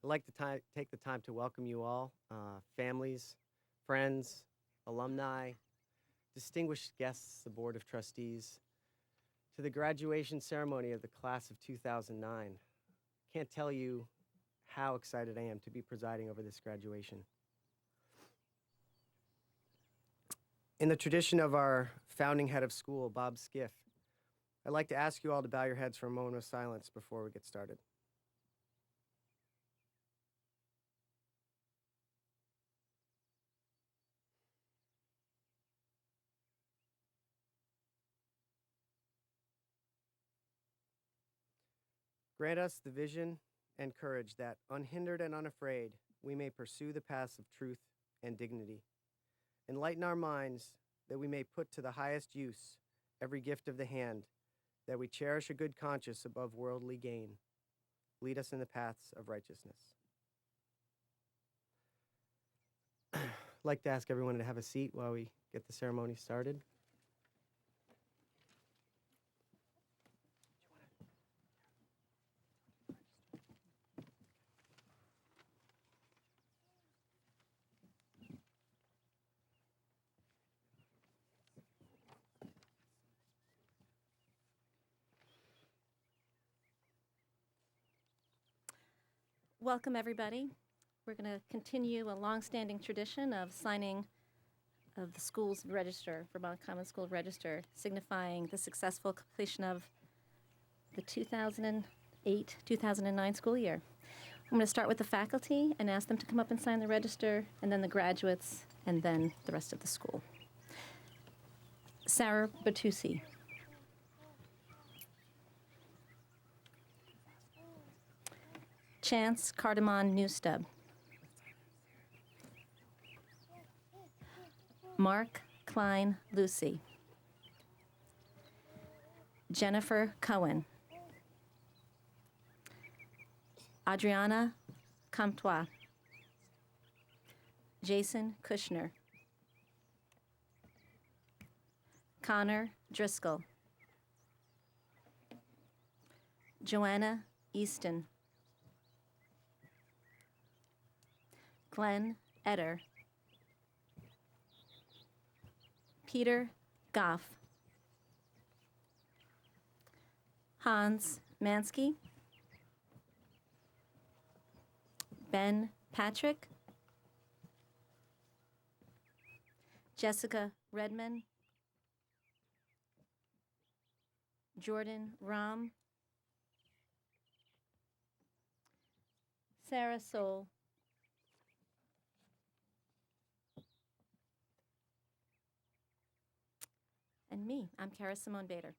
like to take the time to welcome you all, families, friends, alumni, distinguished guests, the Board of Trustees, to the graduation ceremony of the class of 2009. Can't tell you how excited I am to be presiding over this graduation. In the tradition of our founding head of school, Bob Skiff, I'd like to ask you all to bow your heads for a moment of silence before we get started. Grant us the vision and courage that, unhindered and unafraid, we may pursue the paths of truth and dignity. Enlighten our minds that we may put to the highest use every gift of the hand, that we cherish a good conscience above worldly gain. Lead us in the paths of righteousness. I'd like to ask everyone to have a seat while we get the ceremony started. Welcome, everybody. We're going to continue a long-standing tradition of signing of the school's register, Vermont Commons School Register, signifying the successful completion of the 2008-2009 school year. I'm going to start with the faculty and ask them to come up and sign the register, and then the graduates, and then the rest of the school. Sarah Bertucci. Chance Cardamon Newstub. Mark Klein Lucy. Jennifer Cohen. Adriana Comtois. Jason Kushner. Connor Driscoll. Joanna Easton. Glenn Eder. Peter Goff. Hans Mansky. Ben Patrick. Jessica Redman. Jordan Ram. Sarah Soul. And me, I'm Kara Simone Bader.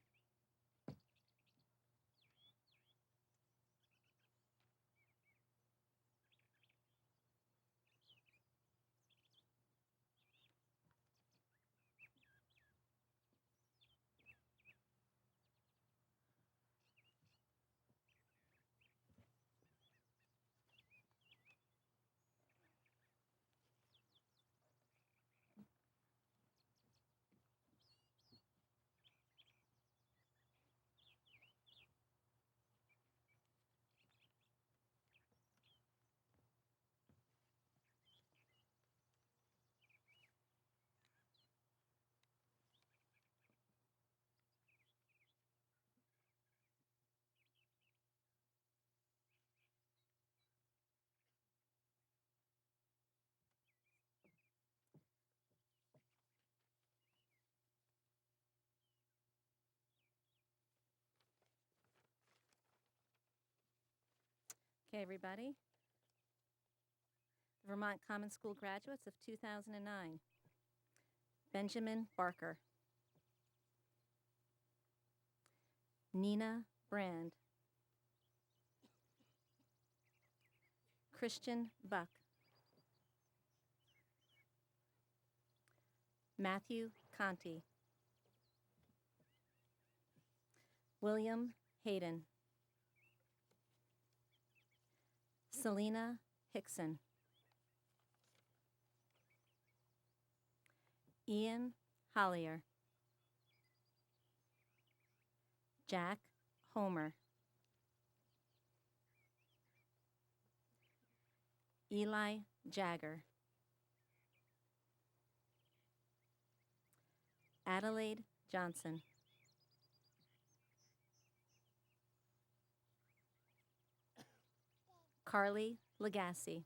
Okay, everybody. Vermont Commons School graduates of 2009. Benjamin Barker. Nina Brand. Christian Buck. Matthew Conti. William Hayden. Selena Hickson. Ian Hollier. Jack Homer. Eli Jagger. Adelaide Johnson. Carly Legassi.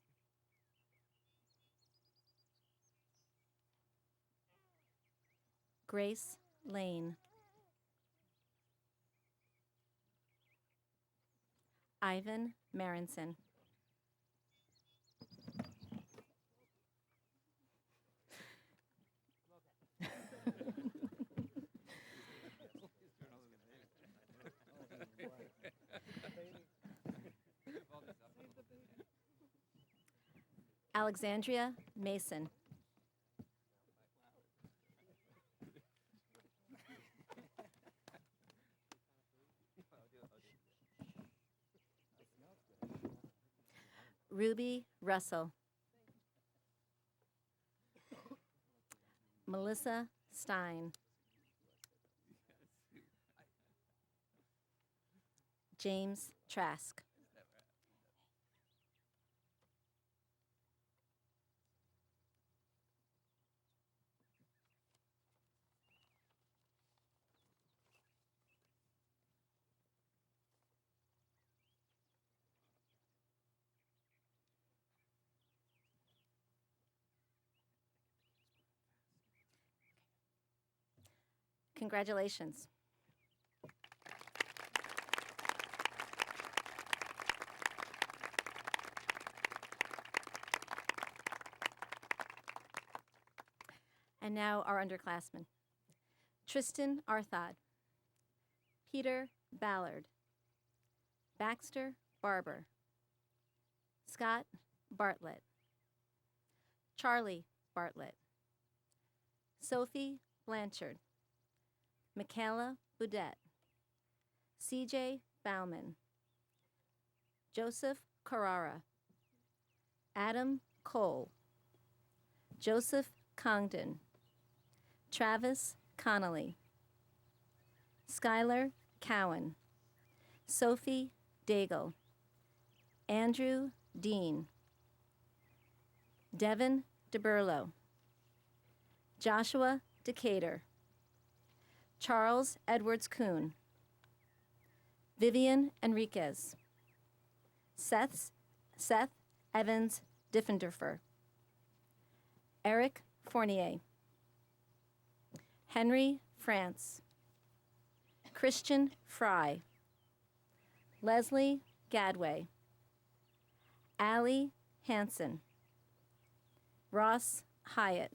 Grace Lane. Ivan Marinson. Alexandria Mason. Ruby Russell. Melissa Stein. James Trask. Congratulations. And now our underclassmen. Tristan Arthod. Peter Ballard. Baxter Barber. Scott Bartlett. Charlie Bartlett. Sophie Blanchard. Michaela Boudet. CJ Bauman. Joseph Carrara. Adam Cole. Joseph Congdon. Travis Connolly. Skylar Cowan. Sophie Daigle. Andrew Dean. Devin DeBurlo. Joshua Decatur. Charles Edwards Kuhn. Vivian Enriquez. Seth Evans Diffenderfer. Eric Fournier. Henry France. Christian Fry. Leslie Gadway. Allie Hansen. Ross Hyatt.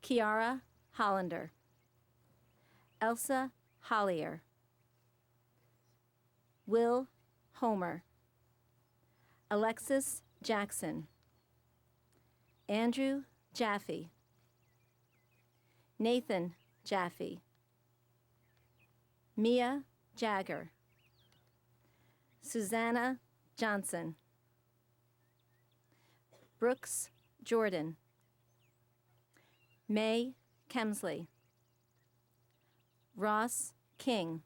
Kiara Hollander. Elsa Hollier. Will Homer. Alexis Jackson. Andrew Jaffe. Nathan Jaffe. Mia Jagger. Susanna Johnson. Brooks Jordan. May Kemsley. Ross King.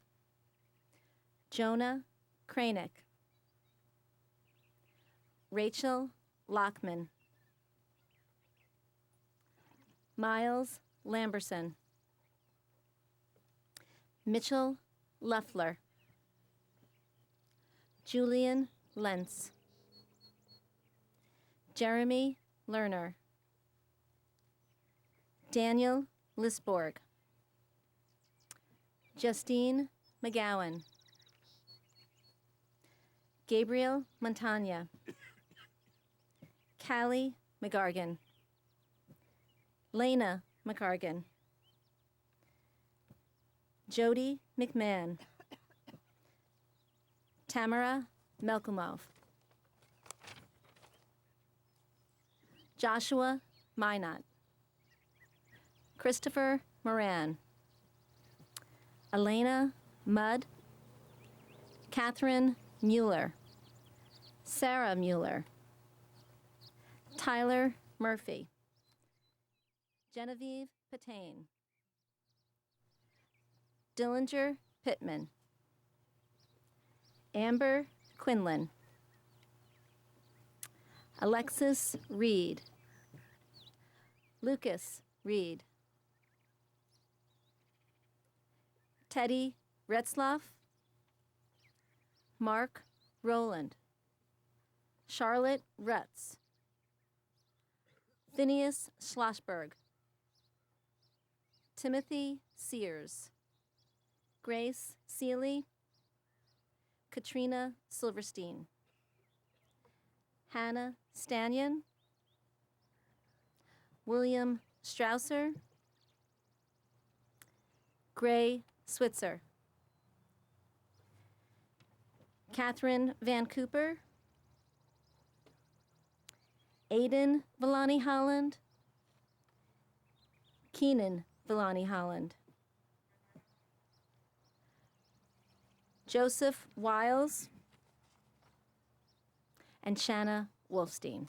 Jonah Kranick. Rachel Lockman. Miles Lamberson. Mitchell Luffler. Julian Lentz. Jeremy Lerner. Daniel Lisborg. Justine McGowan. Gabriel Montagna. Callie McGargan. Lena McGargan. Jody McMahon. Tamara Melkumov. Joshua Minot. Christopher Moran. Elena Mudd. Catherine Mueller. Sarah Mueller. Tyler Murphy. Genevieve Patain. Dillinger Pittman. Amber Quinlan. Alexis Reed. Lucas Reed. Teddy Retzloff. Mark Rowland. Charlotte Rutz. Phineas Schlossberg. Timothy Sears. Grace Seeley. Katrina Silverstein. Hannah Stanyon. William Strausser. Gray Switzer. Catherine Van Cooper. Aiden Villani Holland. Keenan Villani Holland. Joseph Wiles. And Shanna Wolfstein.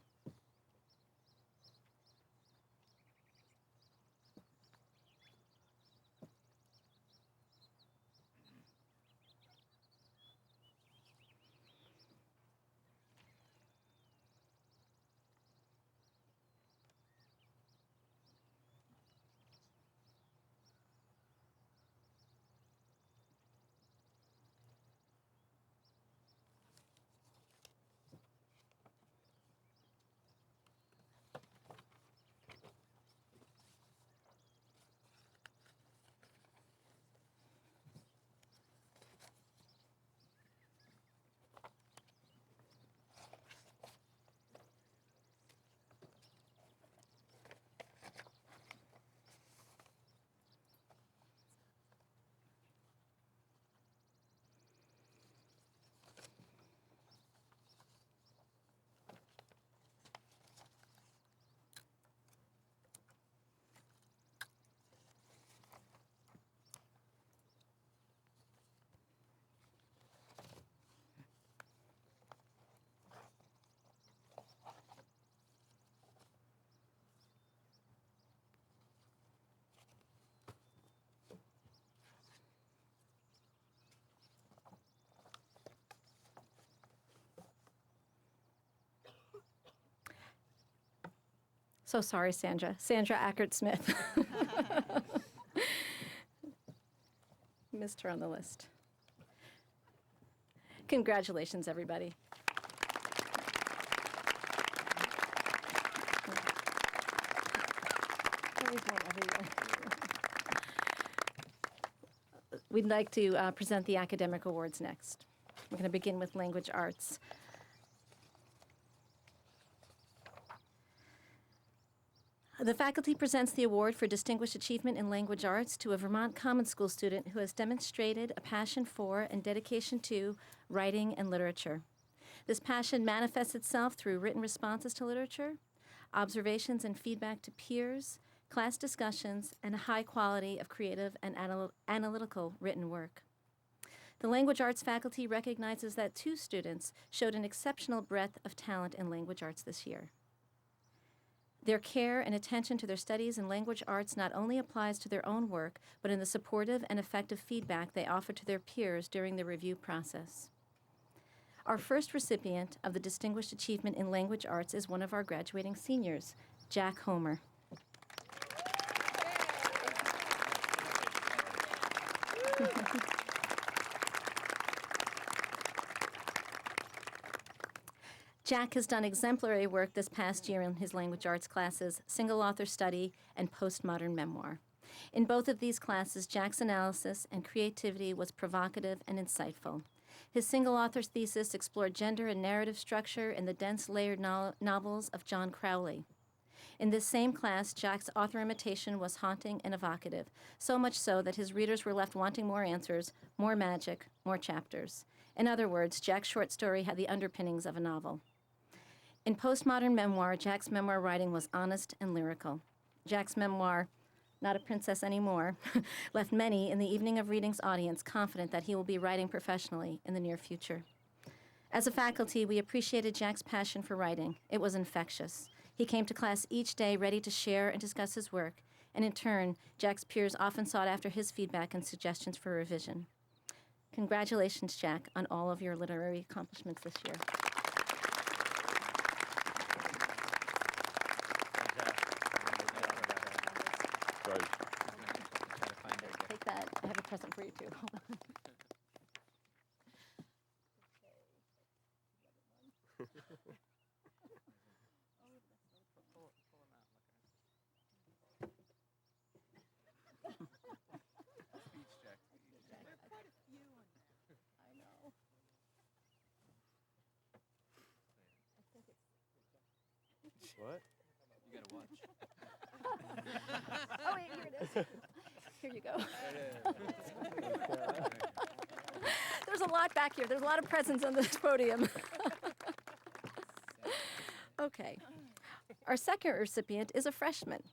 So sorry, Sandra. Sandra Ackert-Smith. Missed her on the list. Congratulations, everybody. We'd like to present the academic awards next. We're going to begin with language arts. The faculty presents the award for Distinguished Achievement in Language Arts to a Vermont Commons School student who has demonstrated a passion for and dedication to writing and literature. This passion manifests itself through written responses to literature, observations and feedback to peers, class discussions, and a high quality of creative and analytical written work. The language arts faculty recognizes that 2 students showed an exceptional breadth of talent in language arts this year. Their care and attention to their studies in language arts not only applies to their own work, but in the supportive and effective feedback they offer to their peers during the review process. Our first recipient of the Distinguished Achievement in Language Arts is one of our graduating seniors, Jack Homer. Jack has done exemplary work this past year in his language arts classes, single author study, and postmodern memoir. In both of these classes, Jack's analysis and creativity was provocative and insightful. His single author thesis explored gender and narrative structure in the dense layered novels of John Crowley. In this same class, Jack's author imitation was haunting and evocative, so much so that his readers were left wanting more answers, more magic, more chapters. In other words, Jack's short story had the underpinnings of a novel. In postmodern memoir, Jack's memoir writing was honest and lyrical. Jack's memoir, Not a Princess Anymore, left many in the Evening of Readings audience confident that he will be writing professionally in the near future. As a faculty, we appreciated Jack's passion for writing. It was infectious. He came to class each day ready to share and discuss his work, and in turn, Jack's peers often sought after his feedback and suggestions for revision. Congratulations, Jack, on all of your literary accomplishments this year. Right. Take that. I have a present for you, too. Hold on. I know. What? You gotta watch. Oh, wait, here it is. Here you go. There's a lot back here. There's a lot of presents on this podium. Okay. Our second recipient is a freshman.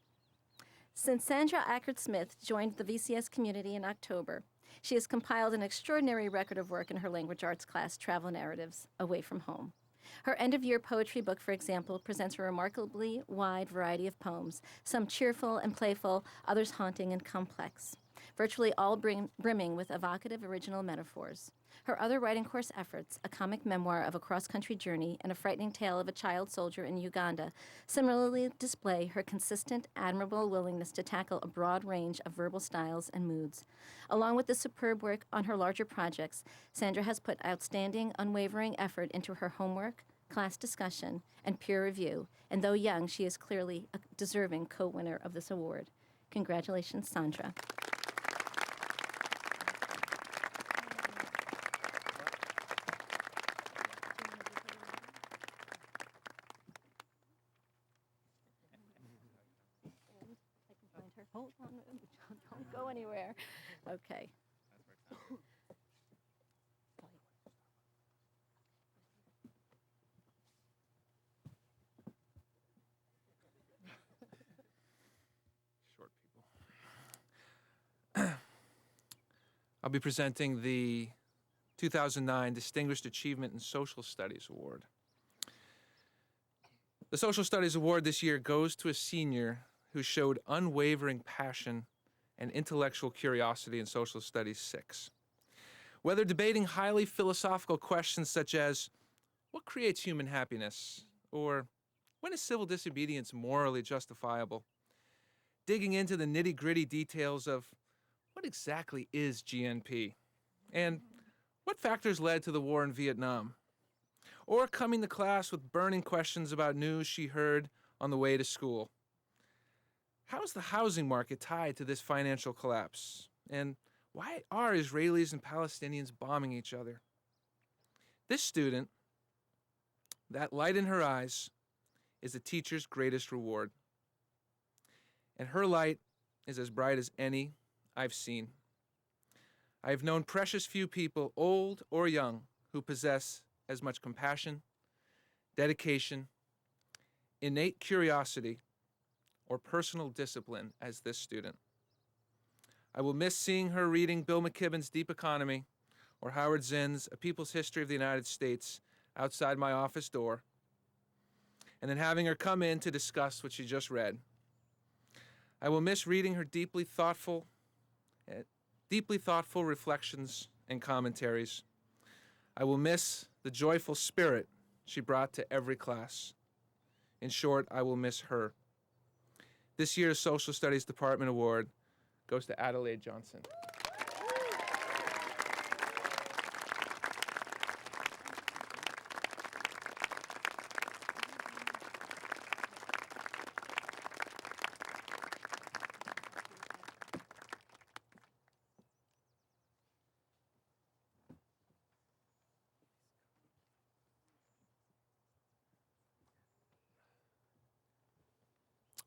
Since Sandra Ackert-Smith joined the VCS community in October, she has compiled an extraordinary record of work in her language arts class, Travel Narratives, Away from Home. Her end-of-year poetry book, for example, presents a remarkably wide variety of poems, some cheerful and playful, others haunting and complex, virtually all brimming with evocative original metaphors. Her other writing course efforts, a comic memoir of a cross-country journey and a frightening tale of a child soldier in Uganda, similarly display her consistent, admirable willingness to tackle a broad range of verbal styles and moods. Along with the superb work on her larger projects, Sandra has put outstanding, unwavering effort into her homework, class discussion, and peer review, and though young, she is clearly a deserving co-winner of this award. Congratulations, Sandra. Hold on, don't go anywhere. Okay. Short people. I'll be presenting the 2009 Distinguished Achievement in Social Studies Award. The Social Studies Award this year goes to a senior who showed unwavering passion and intellectual curiosity in Social Studies 6. Whether debating highly philosophical questions such as, what creates human happiness? Or, when is civil disobedience morally justifiable? Digging into the nitty-gritty details of, what exactly is GNP? And what factors led to the war in Vietnam? Or coming to class with burning questions about news she heard on the way to school. How is the housing market tied to this financial collapse? And why are Israelis and Palestinians bombing each other? This student, that light in her eyes, is a teacher's greatest reward. And her light is as bright as any I've seen. I have known precious few people, old or young, who possess as much compassion, dedication, innate curiosity, or personal discipline as this student. I will miss seeing her reading Bill McKibben's Deep Economy or Howard Zinn's A People's History of the United States outside my office door, and then having her come in to discuss what she just read. I will miss reading her deeply thoughtful reflections and commentaries. I will miss the joyful spirit she brought to every class. In short, I will miss her. This year's Social Studies Department Award goes to Adelaide Johnson.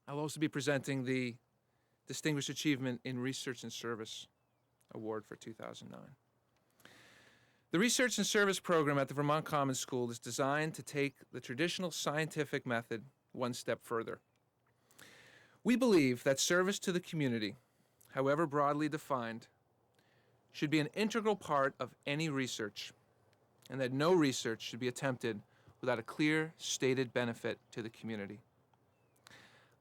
I'll also be presenting the Distinguished Achievement in Research and Service Award for 2009. The Research and Service program at the Vermont Commons School is designed to take the traditional scientific method one step further. We believe that service to the community, however broadly defined, should be an integral part of any research, and that no research should be attempted without a clear, stated benefit to the community.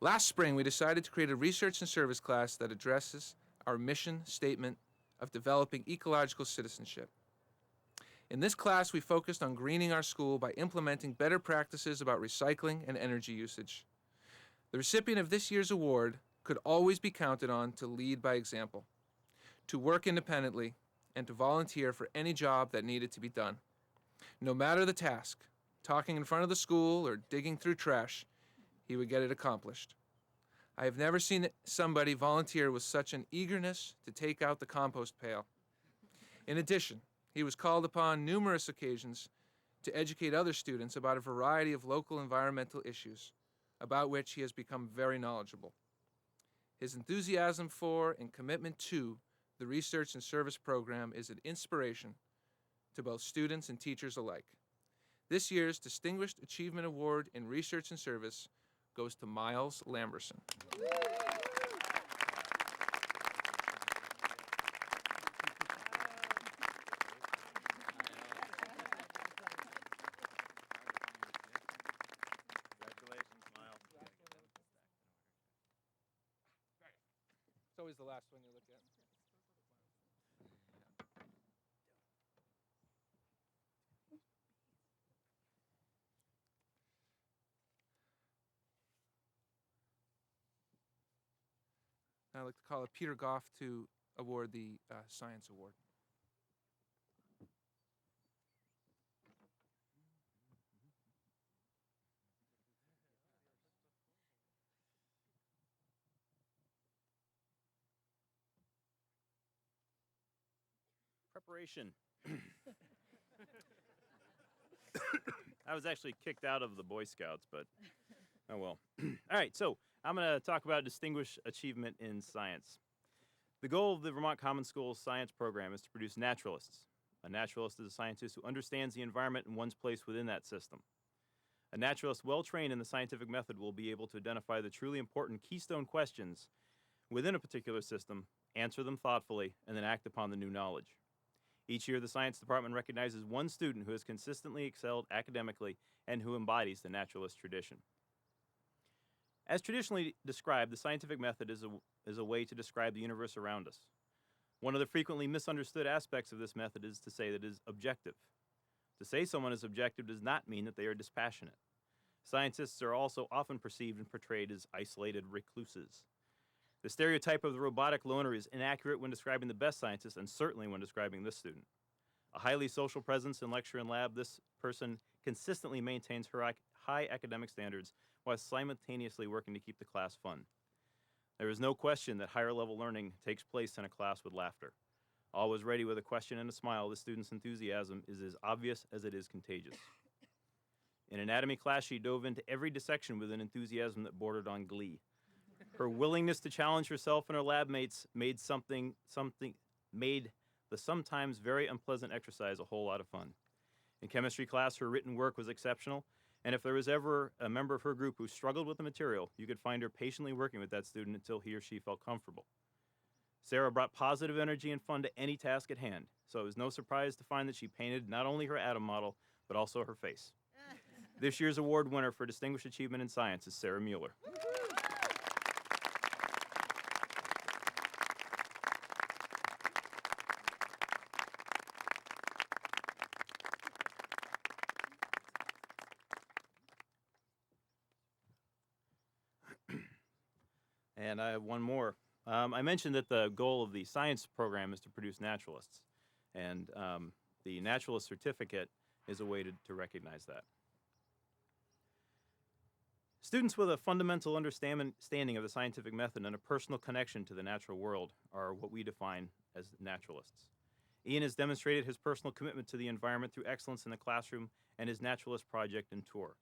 Last spring, we decided to create a research and service class that addresses our mission statement of developing ecological citizenship. In this class, we focused on greening our school by implementing better practices about recycling and energy usage. The recipient of this year's award could always be counted on to lead by example, to work independently, and to volunteer for any job that needed to be done. No matter the task, talking in front of the school or digging through trash, he would get it accomplished. I have never seen somebody volunteer with such an eagerness to take out the compost pail. In addition, he was called upon numerous occasions to educate other students about a variety of local environmental issues, about which he has become very knowledgeable. His enthusiasm for and commitment to the research and service program is an inspiration to both students and teachers alike. This year's Distinguished Achievement Award in Research and Service goes to Miles Lamberson. Congratulations, Miles. It's always the last one you look at. I'd like to call up Peter Goff to award the Science Award. Preparation. I was actually kicked out of the Boy Scouts, but oh well. All right, so I'm going to talk about distinguished achievement in science. The goal of the Vermont Commons School science program is to produce naturalists. A naturalist is a scientist who understands the environment and one's place within that system. A naturalist well trained in the scientific method will be able to identify the truly important keystone questions within a particular system, answer them thoughtfully, and then act upon the new knowledge. Each year, the science department recognizes one student who has consistently excelled academically and who embodies the naturalist tradition. As traditionally described, the scientific method is a way to describe the universe around us. One of the frequently misunderstood aspects of this method is to say that it is objective. To say someone is objective does not mean that they are dispassionate. Scientists are also often perceived and portrayed as isolated recluses. The stereotype of the robotic loner is inaccurate when describing the best scientists and certainly when describing this student. A highly social presence in lecture and lab, this person consistently maintains her high academic standards while simultaneously working to keep the class fun. There is no question that higher level learning takes place in a class with laughter. Always ready with a question and a smile, the student's enthusiasm is as obvious as it is contagious. In anatomy class, she dove into every dissection with an enthusiasm that bordered on glee. Her willingness to challenge herself and her lab mates made the sometimes very unpleasant exercise a whole lot of fun. In chemistry class, her written work was exceptional, and if there was ever a member of her group who struggled with the material, you could find her patiently working with that student until he or she felt comfortable. Sarah brought positive energy and fun to any task at hand, so it was no surprise to find that she painted not only her atom model, but also her face. This year's award winner for Distinguished Achievement in Science is Sarah Mueller. And I have one more. I mentioned that the goal of the science program is to produce naturalists, and the naturalist certificate is a way to recognize that. Students with a fundamental understanding of the scientific method and a personal connection to the natural world are what we define as naturalists. Ian has demonstrated his personal commitment to the environment through excellence in the classroom and his naturalist project and tour.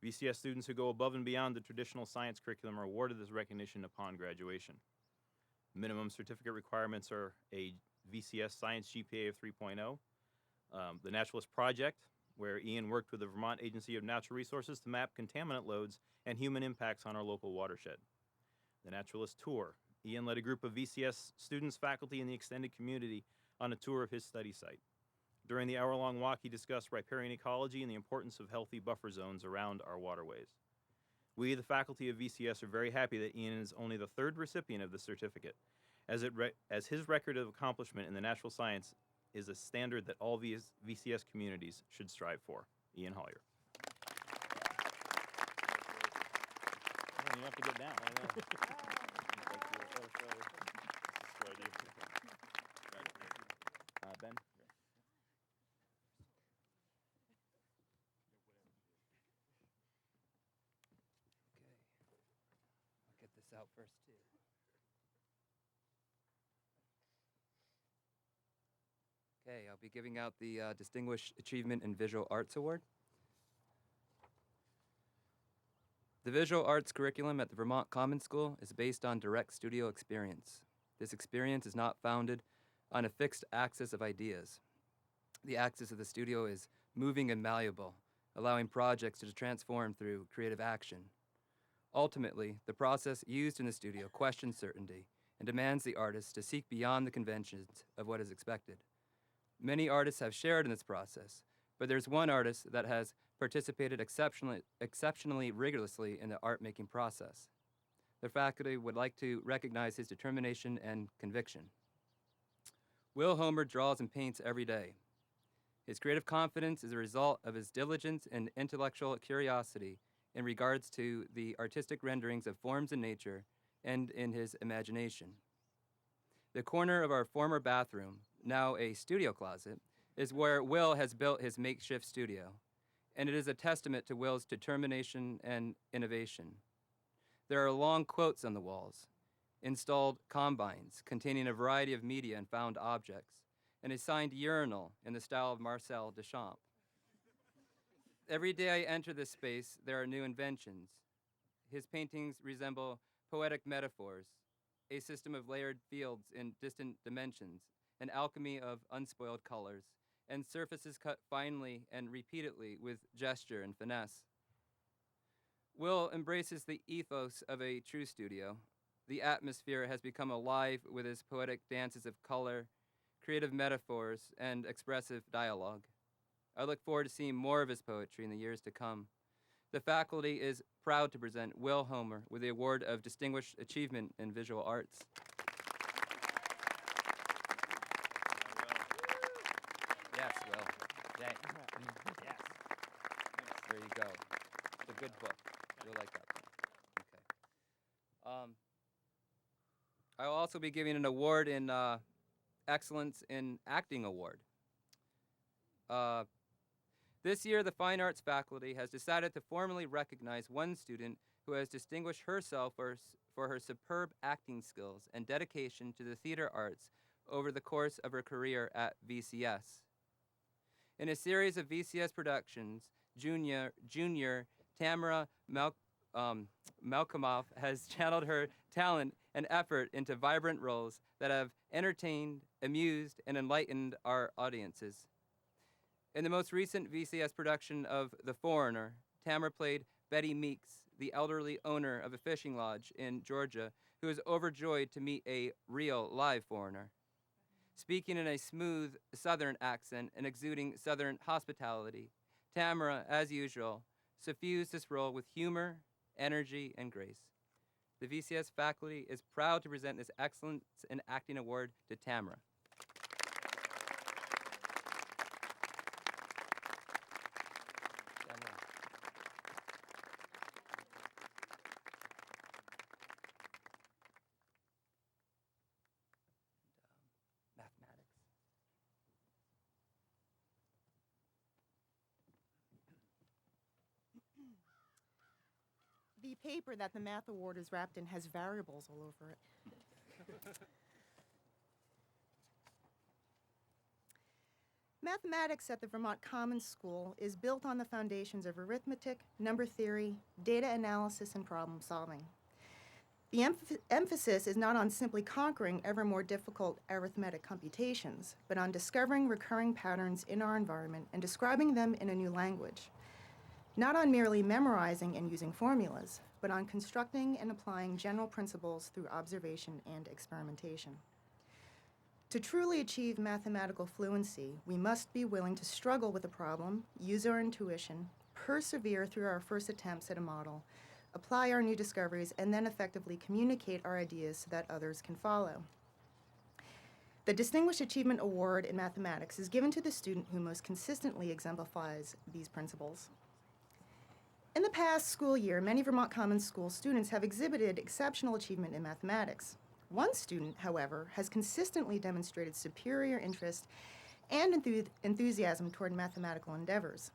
VCS students who go above and beyond the traditional science curriculum are awarded this recognition upon graduation. Minimum certificate requirements are a VCS science GPA of 3.0, the Naturalist Project, where Ian worked with the Vermont Agency of Natural Resources to map contaminant loads and human impacts on our local watershed. The Naturalist Tour. Ian led a group of VCS students, faculty, and the extended community on a tour of his study site. During the hour-long walk, he discussed riparian ecology and the importance of healthy buffer zones around our waterways. We, the faculty of VCS, are very happy that Ian is only the third recipient of the certificate, as his record of accomplishment in the natural science is a standard that all VCS communities should strive for. Ian Hollier. You have to get down. Ben? I'll get this out first, too. Okay, I'll be giving out the Distinguished Achievement in Visual Arts Award. The visual arts curriculum at the Vermont Commons School is based on direct studio experience. This experience is not founded on a fixed axis of ideas. The axis of the studio is moving and malleable, allowing projects to transform through creative action. Ultimately, the process used in the studio questions certainty and demands the artist to seek beyond the conventions of what is expected. Many artists have shared in this process, but there's one artist that has participated exceptionally rigorously in the art-making process. The faculty would like to recognize his determination and conviction. Will Homer draws and paints every day. His creative confidence is a result of his diligence and intellectual curiosity in regards to the artistic renderings of forms in nature and in his imagination. The corner of our former bathroom, now a studio closet, is where Will has built his makeshift studio, and it is a testament to Will's determination and innovation. There are long quotes on the walls, installed combines containing a variety of media and found objects, and a signed urinal in the style of Marcel Duchamp. Every day I enter this space, there are new inventions. His paintings resemble poetic metaphors, a system of layered fields in distant dimensions, an alchemy of unspoiled colors, and surfaces cut finely and repeatedly with gesture and finesse. Will embraces the ethos of a true studio. The atmosphere has become alive with his poetic dances of color, creative metaphors, and expressive dialogue. I look forward to seeing more of his poetry in the years to come. The faculty is proud to present Will Homer with the Award of Distinguished Achievement in Visual Arts. Yes, Will. Yes. There you go. It's a good book. You'll like that book. Okay. I will also be giving an award in Excellence in Acting Award. This year, the Fine Arts faculty has decided to formally recognize one student who has distinguished herself for her superb acting skills and dedication to the theater arts over the course of her career at VCS. In a series of VCS productions, junior Tamara Malcolmoff has channeled her talent and effort into vibrant roles that have entertained, amused, and enlightened our audiences. In the most recent VCS production of The Foreigner, Tamara played Betty Meeks, the elderly owner of a fishing lodge in Georgia, who is overjoyed to meet a real, live foreigner. Speaking in a smooth Southern accent and exuding Southern hospitality, Tamara, as usual, suffused this role with humor, energy, and grace. The VCS faculty is proud to present this Excellence in Acting Award to Tamara. Mathematics. The paper that the Math Award is wrapped in has variables all over it. Mathematics at the Vermont Commons School is built on the foundations of arithmetic, number theory, data analysis, and problem solving. The emphasis is not on simply conquering ever more difficult arithmetic computations, but on discovering recurring patterns in our environment and describing them in a new language. Not on merely memorizing and using formulas, but on constructing and applying general principles through observation and experimentation. To truly achieve mathematical fluency, we must be willing to struggle with a problem, use our intuition, persevere through our first attempts at a model, apply our new discoveries, and then effectively communicate our ideas so that others can follow. The Distinguished Achievement Award in Mathematics is given to the student who most consistently exemplifies these principles. In the past school year, many Vermont Commons School students have exhibited exceptional achievement in mathematics. One student, however, has consistently demonstrated superior interest and enthusiasm toward mathematical endeavors.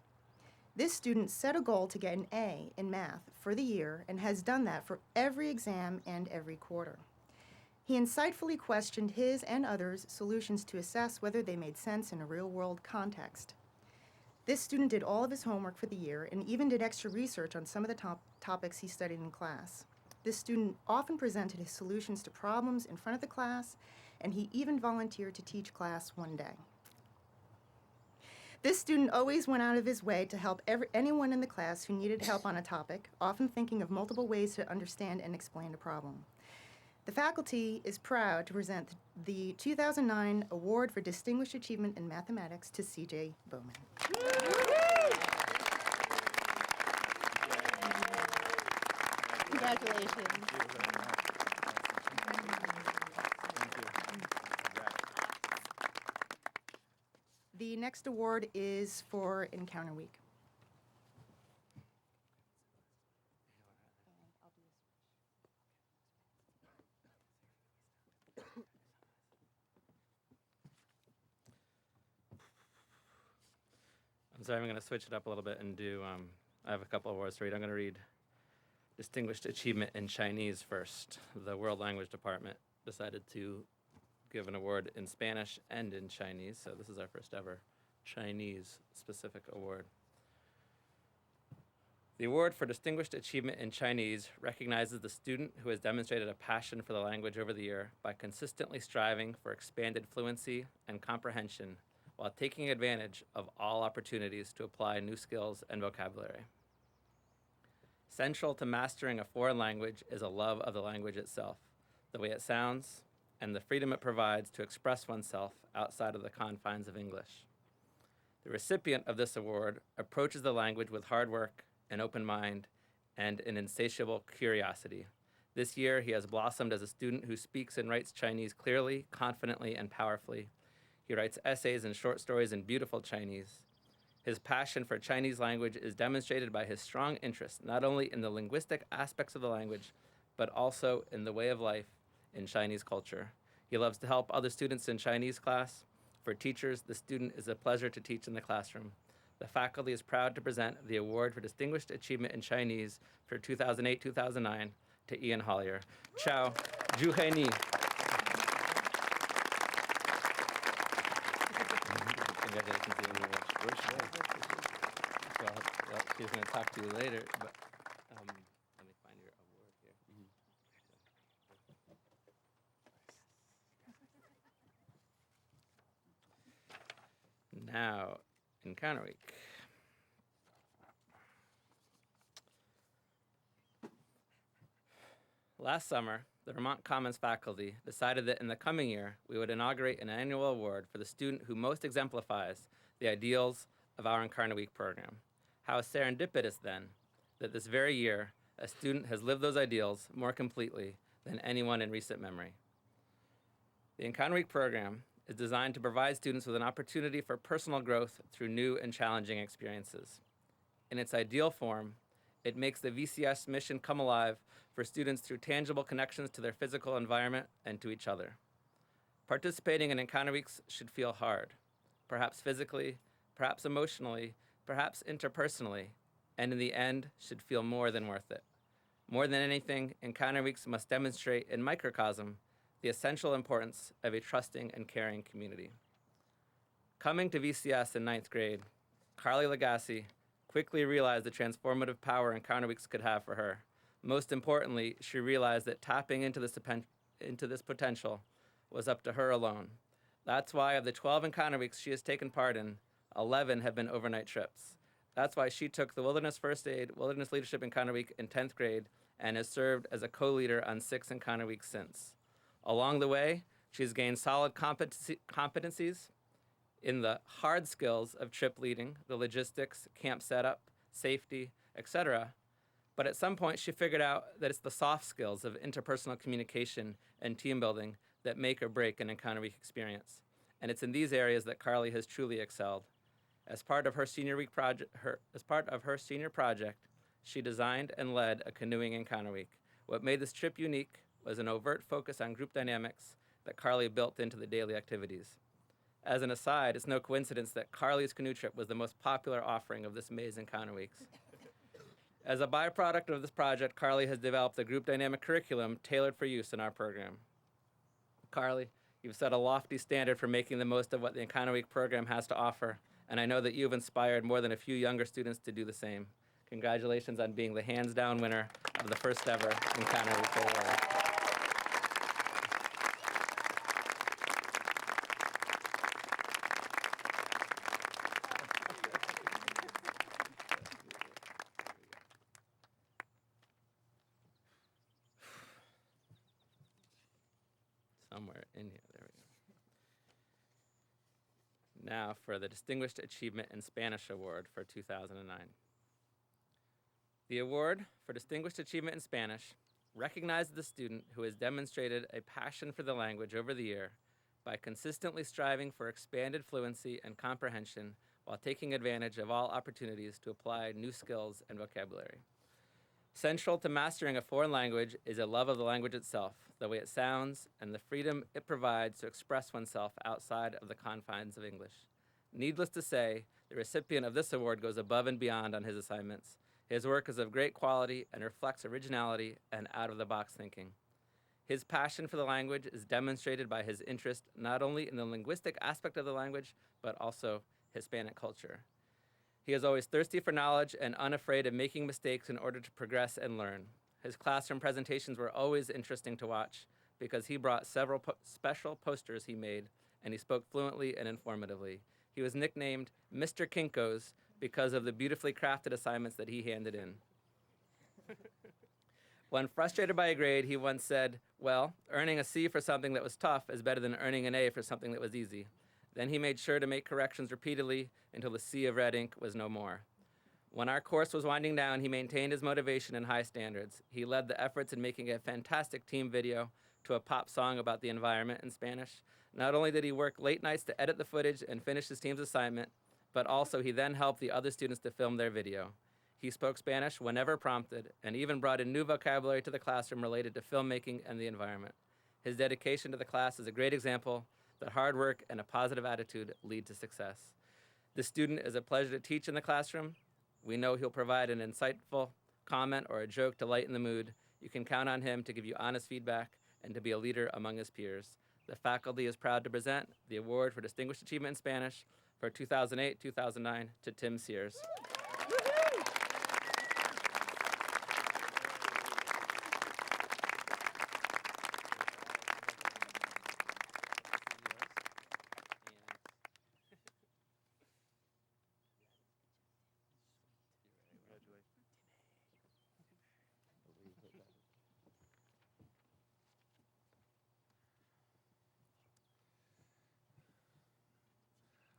This student set a goal to get an A in math for the year and has done that for every exam and every quarter. He insightfully questioned his and others' solutions to assess whether they made sense in a real-world context. This student did all of his homework for the year and even did extra research on some of the topics he studied in class. This student often presented his solutions to problems in front of the class, and he even volunteered to teach class one day. This student always went out of his way to help anyone in the class who needed help on a topic, often thinking of multiple ways to understand and explain a problem. The faculty is proud to present the 2009 Award for Distinguished Achievement in Mathematics to C.J. Bowman. Congratulations. The next award is for Encounter Week. I'm sorry, I'm going to switch it up a little bit and do, I have a couple of awards to read. I'm going to read Distinguished Achievement in Chinese first. The World Language Department decided to give an award in Spanish and in Chinese, so this is our first ever Chinese-specific award. The award for Distinguished Achievement in Chinese recognizes the student who has demonstrated a passion for the language over the year by consistently striving for expanded fluency and comprehension while taking advantage of all opportunities to apply new skills and vocabulary. Central to mastering a foreign language is a love of the language itself, the way it sounds, and the freedom it provides to express oneself outside of the confines of English. The recipient of this award approaches the language with hard work, an open mind, and an insatiable curiosity. This year, he has blossomed as a student who speaks and writes Chinese clearly, confidently, and powerfully. He writes essays and short stories in beautiful Chinese. His passion for Chinese language is demonstrated by his strong interest not only in the linguistic aspects of the language, but also in the way of life in Chinese culture. He loves to help other students in Chinese class. For teachers, the student is a pleasure to teach in the classroom. The faculty is proud to present the Award for Distinguished Achievement in Chinese for 2008-2009 to Ian Hollier. Ciao, Zhu Ni. Congratulations, Ian. Well, she's going to talk to you later, but let me find your award here. Now, Encounter Week. Last summer, the Vermont Commons faculty decided that in the coming year, we would inaugurate an annual award for the student who most exemplifies the ideals of our Encounter Week program. How serendipitous, then, that this very year, a student has lived those ideals more completely than anyone in recent memory. The Encounter Week program is designed to provide students with an opportunity for personal growth through new and challenging experiences. In its ideal form, it makes the VCS mission come alive for students through tangible connections to their physical environment and to each other. Participating in Encounter Weeks should feel hard, perhaps physically, perhaps emotionally, perhaps interpersonally, and in the end should feel more than worth it. More than anything, Encounter Weeks must demonstrate in microcosm the essential importance of a trusting and caring community. Coming to VCS in 9th grade, Carly Lagasse quickly realized the transformative power Encounter Weeks could have for her. Most importantly, she realized that tapping into this potential was up to her alone. That's why of the 12 Encounter Weeks she has taken part in, 11 have been overnight trips. That's why she took the Wilderness First Aid, Wilderness Leadership Encounter Week in 10th grade and has served as a co-leader on 6 Encounter Weeks since. Along the way, she's gained solid competencies in the hard skills of trip leading, the logistics, camp setup, safety, etc. But at some point, she figured out that it's the soft skills of interpersonal communication and team building that make or break an Encounter Week experience. And it's in these areas that Carly has truly excelled. As part of her senior project, she designed and led a canoeing Encounter Week. What made this trip unique was an overt focus on group dynamics that Carly built into the daily activities. As an aside, it's no coincidence that Carly's canoe trip was the most popular offering of this May's Encounter Weeks. As a byproduct of this project, Carly has developed a group dynamic curriculum tailored for use in our program. Carly, you've set a lofty standard for making the most of what the Encounter Week program has to offer, and I know that you've inspired more than a few younger students to do the same. Congratulations on being the hands-down winner of the first ever Encounter Week Award. Somewhere in here, there we go. Now for the Distinguished Achievement in Spanish Award for 2009. The award for Distinguished Achievement in Spanish recognizes the student who has demonstrated a passion for the language over the year by consistently striving for expanded fluency and comprehension while taking advantage of all opportunities to apply new skills and vocabulary. Central to mastering a foreign language is a love of the language itself, the way it sounds, and the freedom it provides to express oneself outside of the confines of English. Needless to say, the recipient of this award goes above and beyond on his assignments. His work is of great quality and reflects originality and out-of-the-box thinking. His passion for the language is demonstrated by his interest not only in the linguistic aspect of the language, but also Hispanic culture. He is always thirsty for knowledge and unafraid of making mistakes in order to progress and learn. His classroom presentations were always interesting to watch because he brought several special posters he made, and he spoke fluently and informatively. He was nicknamed Mr. Kinko's because of the beautifully crafted assignments that he handed in. When frustrated by a grade, he once said, well, earning a C for something that was tough is better than earning an A for something that was easy. Then he made sure to make corrections repeatedly until the sea of red ink was no more. When our course was winding down, he maintained his motivation and high standards. He led the efforts in making a fantastic team video to a pop song about the environment in Spanish. Not only did he work late nights to edit the footage and finish his team's assignment, but also he then helped the other students to film their video. He spoke Spanish whenever prompted and even brought in new vocabulary to the classroom related to filmmaking and the environment. His dedication to the class is a great example that hard work and a positive attitude lead to success. This student is a pleasure to teach in the classroom. We know he'll provide an insightful comment or a joke to lighten the mood. You can count on him to give you honest feedback and to be a leader among his peers. The faculty is proud to present the award for Distinguished Achievement in Spanish for 2008-2009 to Tim Sears.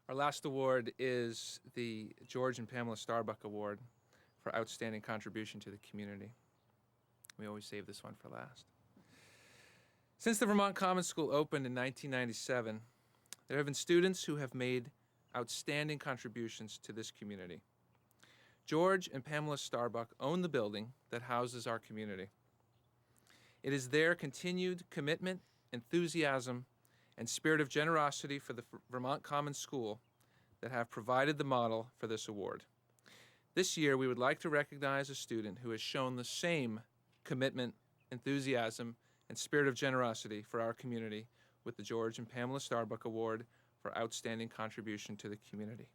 Our last award is the George and Pamela Starbuck Award for Outstanding Contribution to the Community. We always save this one for last. Since the Vermont Commons School opened in 1997, there have been students who have made outstanding contributions to this community. George and Pamela Starbuck own the building that houses our community. It is their continued commitment, enthusiasm, and spirit of generosity for the Vermont Commons School that have provided the model for this award. This year, we would like to recognize a student who has shown the same commitment, enthusiasm, and spirit of generosity for our community with the George and Pamela Starbuck Award for Outstanding Contribution to the Community.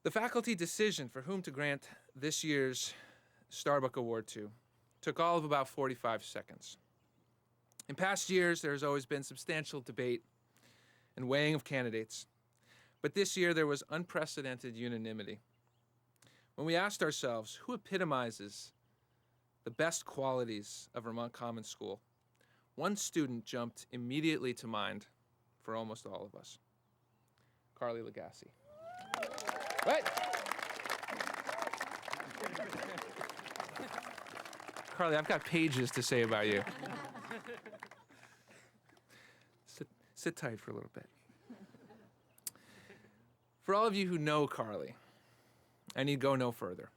The faculty decision for whom to grant this year's Starbuck Award to took all of about 45 seconds. In past years, there has always been substantial debate and weighing of candidates, but this year there was unprecedented unanimity. When we asked ourselves, who epitomizes the best qualities of Vermont Commons School, one student jumped immediately to mind for almost all of us. Carly Legassi. What? Carly, I've got pages to say about you. Sit tight for a little bit. For all of you who know Carly, I need go no further.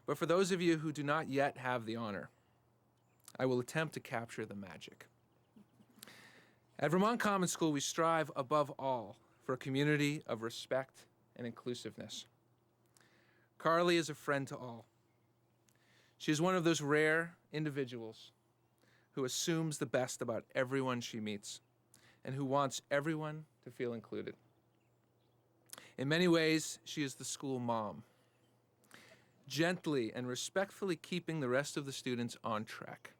But for those of you who do not yet have the honor, I will attempt to capture the magic. At Vermont Commons School, we strive above all for a community of respect and inclusiveness. Carly is a friend to all. She is one of those rare individuals who assumes the best about everyone she meets and who wants everyone to feel included. In many ways, she is the school mom, gently and respectfully keeping the rest of the students on track,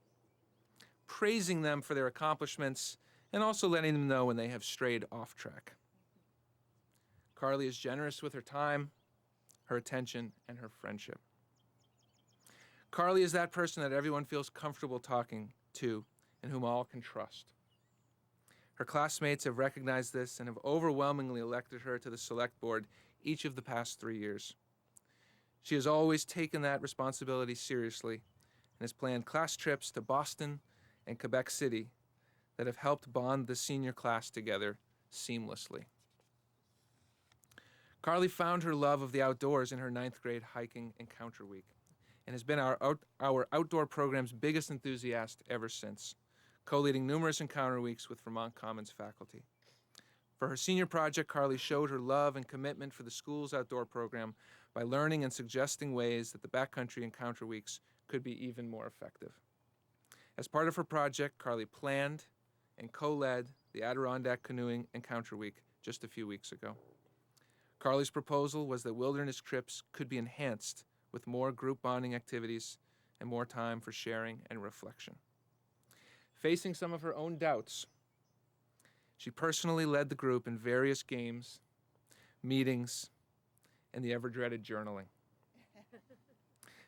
praising them for their accomplishments and also letting them know when they have strayed off track. Carly is generous with her time, her attention, and her friendship. Carly is that person that everyone feels comfortable talking to and whom all can trust. Her classmates have recognized this and have overwhelmingly elected her to the select board each of the past 3 years. She has always taken that responsibility seriously and has planned class trips to Boston and Quebec City that have helped bond the senior class together seamlessly. Carly found her love of the outdoors in her 9th grade hiking encounter week and has been our outdoor program's biggest enthusiast ever since, co-leading numerous encounter weeks with Vermont Commons faculty. For her senior project, Carly showed her love and commitment for the school's outdoor program by learning and suggesting ways that the backcountry encounter weeks could be even more effective. As part of her project, Carly planned and co-led the Adirondack Canoeing Encounter Week just a few weeks ago. Carly's proposal was that wilderness trips could be enhanced with more group bonding activities and more time for sharing and reflection. Facing some of her own doubts, she personally led the group in various games, meetings, and the ever-dreaded journaling.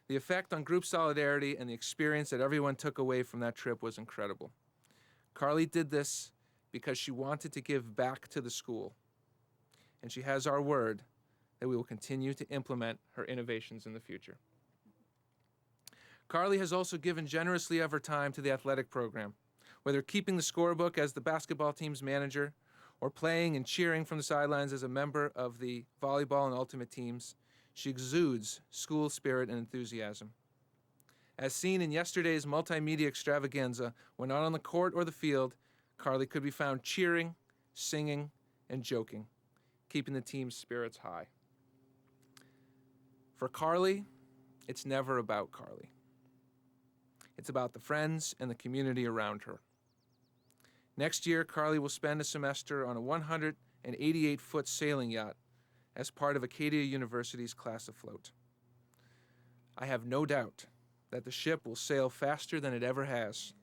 The effect on group solidarity and the experience that everyone took away from that trip was incredible. Carly did this because she wanted to give back to the school, and she has our word that we will continue to implement her innovations in the future. Carly has also given generously of her time to the athletic program, whether keeping the scorebook as the basketball team's manager or playing and cheering from the sidelines as a member of the volleyball and ultimate teams. She exudes school spirit and enthusiasm. As seen in yesterday's multimedia extravaganza, when not on the court or the field, Carly could be found cheering, singing, and joking, keeping the team's spirits high. For Carly, it's never about Carly. It's about the friends and the community around her. Next year, Carly will spend a semester on a 188-foot sailing yacht as part of Acadia University's class afloat. I have no doubt that the ship will sail faster than it ever has,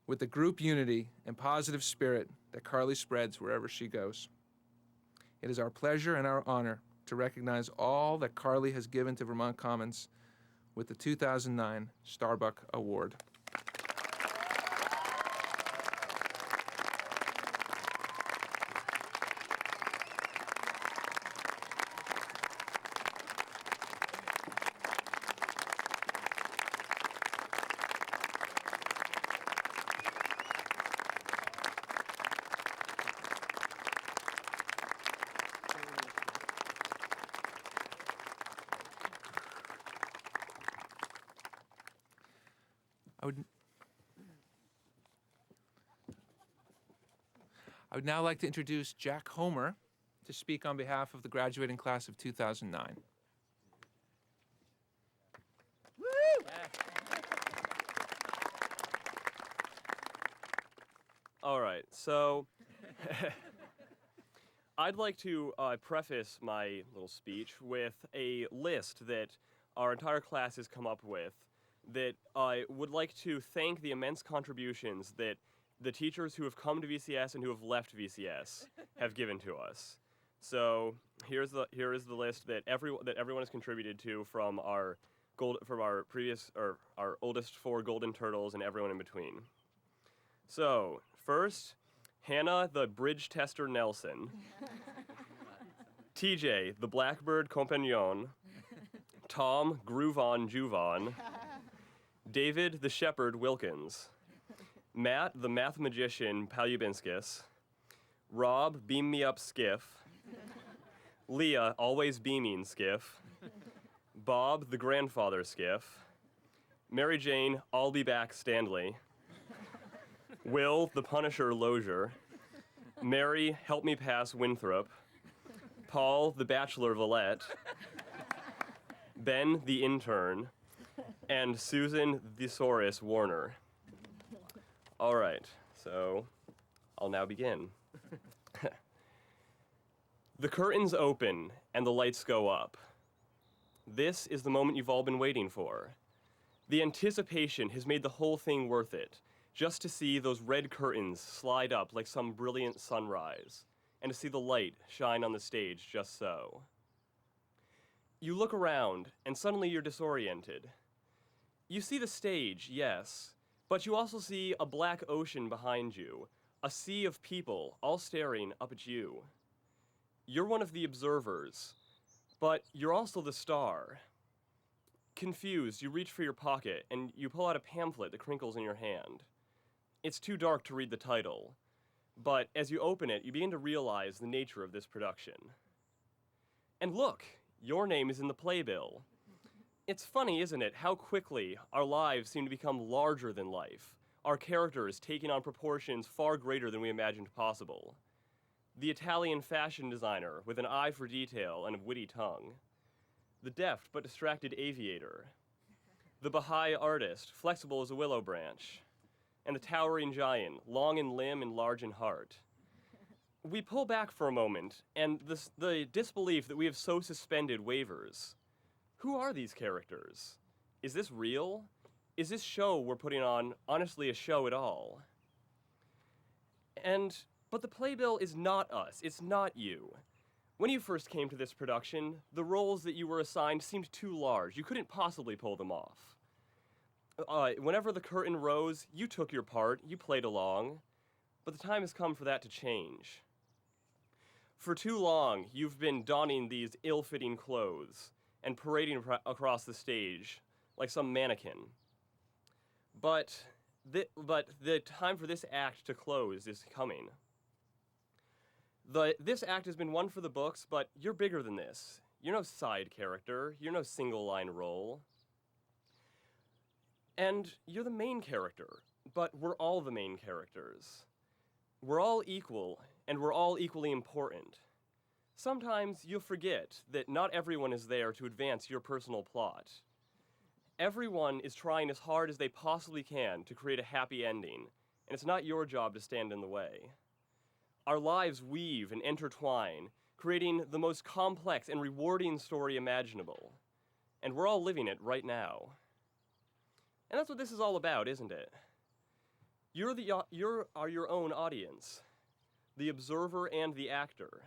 with the group unity and positive spirit that Carly spreads wherever she goes. It is our pleasure and our honor to recognize all that Carly has given to Vermont Commons with the 2009 Starbuck Award. I would now like to introduce Jack Homer to speak on behalf of the graduating class of 2009. All right, so I'd like to preface my little speech with a list that our entire class has come up with that I would like to thank the immense contributions that the teachers who have come to VCS and who have left VCS have given to us. So here is the list that everyone has contributed to from our our oldest 4 golden turtles and everyone in between. So first, Hannah the Bridge Tester Nelson, TJ the Blackbird Compagnon, Tom Groovon Juvan, David the Shepherd Wilkins, Matt, the math magician Palubinskus, Rob, beam me up skiff, Leah, always beaming skiff, Bob, the grandfather skiff, Mary Jane, I'll be back Stanley, Will, the Punisher Lozier, Mary, help me pass Winthrop, Paul, the bachelor Valette, Ben, the intern, and Susan, the Thesaurus Warner. All right, so I'll now begin. The curtains open and the lights go up. This is the moment you've all been waiting for. The anticipation has made the whole thing worth it, just to see those red curtains slide up like some brilliant sunrise, and to see the light shine on the stage just so. You look around, and suddenly you're disoriented. You see the stage, yes, but you also see a black ocean behind you, a sea of people all staring up at you. You're one of the observers, but you're also the star. Confused, you reach for your pocket and you pull out a pamphlet that crinkles in your hand. It's too dark to read the title, but as you open it, you begin to realize the nature of this production. And look, your name is in the playbill. It's funny, isn't it, how quickly our lives seem to become larger than life, our characters taking on proportions far greater than we imagined possible. The Italian fashion designer with an eye for detail and a witty tongue. The deft but distracted aviator. The Baha'i artist, flexible as a willow branch. And the towering giant, long in limb and large in heart. We pull back for a moment, and the disbelief that we have so suspended wavers. Who are these characters? Is this real? Is this show we're putting on honestly a show at all? But the playbill is not us, it's not you. When you first came to this production, the roles that you were assigned seemed too large. You couldn't possibly pull them off. Whenever the curtain rose, you took your part, you played along, but the time has come for that to change. For too long, you've been donning these ill-fitting clothes and parading across the stage like some mannequin. But the time for this act to close is coming. This act has been one for the books, but you're bigger than this. You're no side character. You're no single-line role. And you're the main character, but we're all the main characters. We're all equal, and we're all equally important. Sometimes you'll forget that not everyone is there to advance your personal plot. Everyone is trying as hard as they possibly can to create a happy ending, and it's not your job to stand in the way. Our lives weave and intertwine, creating the most complex and rewarding story imaginable. And we're all living it right now. And that's what this is all about, isn't it? You are your own audience, the observer and the actor.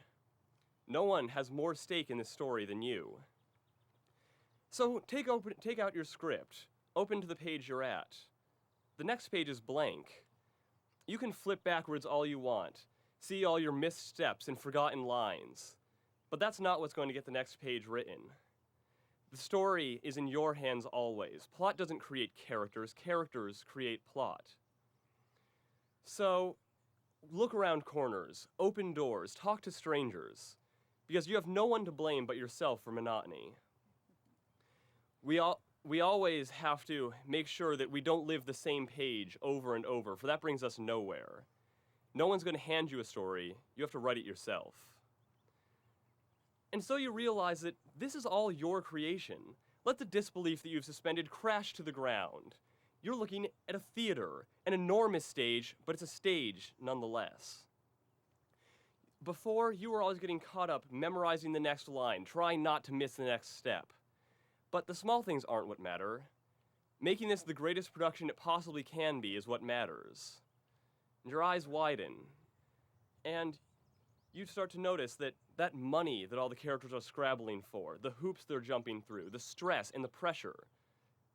No one has more stake in this story than you. So take out your script, open to the page you're at. The next page is blank. You can flip backwards all you want, see all your missed steps and forgotten lines, but that's not what's going to get the next page written. The story is in your hands always. Plot doesn't create characters, characters create plot. So look around corners, open doors, talk to strangers, because you have no one to blame but yourself for monotony. We always have to make sure that we don't live the same page over and over, for that brings us nowhere. No one's going to hand you a story. You have to write it yourself. And so you realize that this is all your creation. Let the disbelief that you've suspended crash to the ground. You're looking at a theater, an enormous stage, but it's a stage nonetheless. Before, you were always getting caught up memorizing the next line, trying not to miss the next step. But the small things aren't what matter. Making this the greatest production it possibly can be is what matters. And your eyes widen, and you start to notice that that money that all the characters are scrabbling for, the hoops they're jumping through, the stress and the pressure,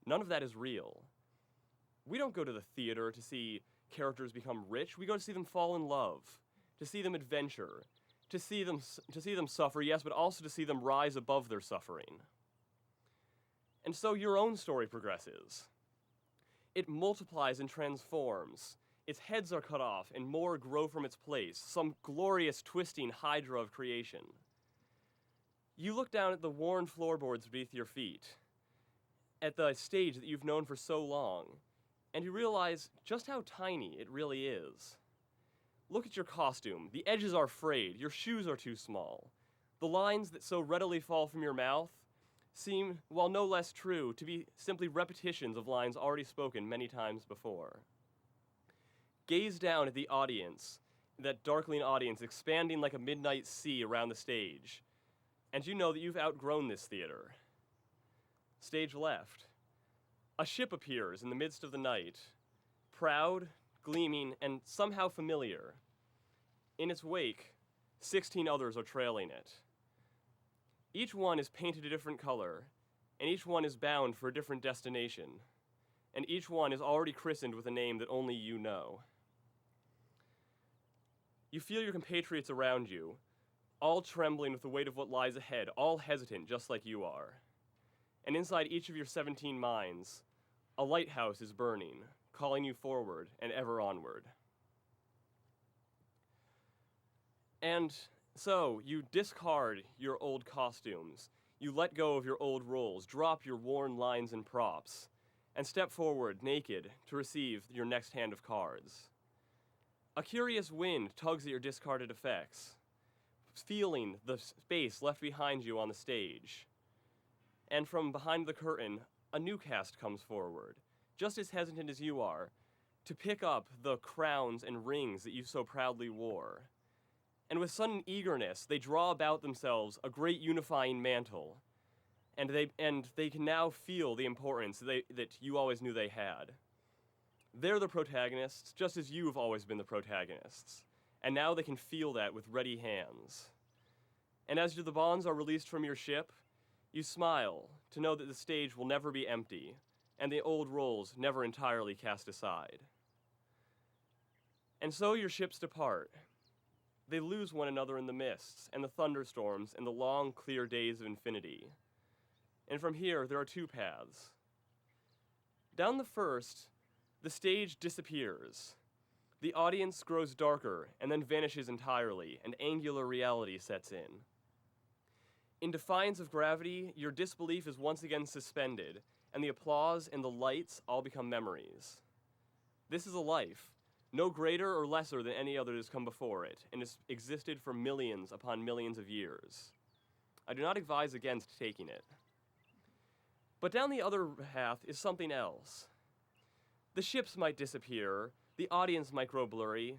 none of that is real. We don't go to the theater to see characters become rich. We go to see them fall in love, to see them adventure, to see them suffer, yes, but also to see them rise above their suffering. And so your own story progresses. It multiplies and transforms. Its heads are cut off, and more grow from its place, some glorious twisting hydra of creation. You look down at the worn floorboards beneath your feet, at the stage that you've known for so long, and you realize just how tiny it really is. Look at your costume. The edges are frayed. Your shoes are too small. The lines that so readily fall from your mouth seem, while no less true, to be simply repetitions of lines already spoken many times before. Gaze down at the audience, that darkling audience expanding like a midnight sea around the stage, and you know that you've outgrown this theater. Stage left. A ship appears in the midst of the night, proud, gleaming, and somehow familiar. In its wake, 16 others are trailing it. Each one is painted a different color, and each one is bound for a different destination, and each one is already christened with a name that only you know. You feel your compatriots around you, all trembling with the weight of what lies ahead, all hesitant just like you are. And inside each of your 17 minds, a lighthouse is burning, calling you forward and ever onward. And so, you discard your old costumes, you let go of your old roles, drop your worn lines and props, and step forward naked to receive your next hand of cards. A curious wind tugs at your discarded effects, feeling the space left behind you on the stage. And from behind the curtain, a new cast comes forward, just as hesitant as you are, to pick up the crowns and rings that you so proudly wore. And with sudden eagerness, they draw about themselves a great unifying mantle, and they can now feel the importance that you always knew they had. They're the protagonists, just as you've always been the protagonists, and now they can feel that with ready hands. And as the bonds are released from your ship, you smile to know that the stage will never be empty, and the old roles never entirely cast aside. And so your ships depart. They lose one another in the mists and the thunderstorms and the long, clear days of infinity. And from here, there are two paths. Down the first, the stage disappears. The audience grows darker and then vanishes entirely, and angular reality sets in. In defiance of gravity, your disbelief is once again suspended, and the applause and the lights all become memories. This is a life, no greater or lesser than any other that has come before it, and has existed for millions upon millions of years. I do not advise against taking it. But down the other path is something else. The ships might disappear, the audience might grow blurry,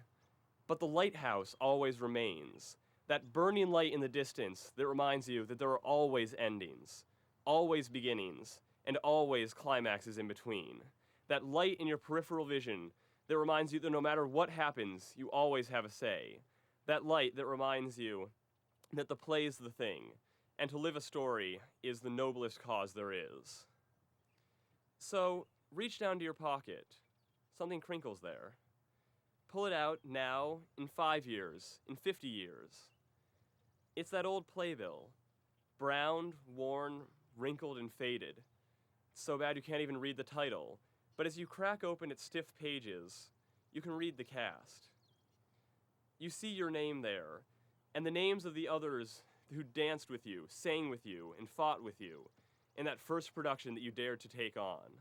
but the lighthouse always remains. That burning light in the distance that reminds you that there are always endings, always beginnings, and always climaxes in between. That light in your peripheral vision that reminds you that no matter what happens, you always have a say. That light that reminds you that the play is the thing, and to live a story is the noblest cause there is. So, reach down to your pocket. Something crinkles there. Pull it out now, in 5 years, in 50 years. It's that old playbill. Browned, worn, wrinkled, and faded. It's so bad you can't even read the title. But as you crack open its stiff pages, you can read the cast. You see your name there, and the names of the others who danced with you, sang with you, and fought with you in that first production that you dared to take on.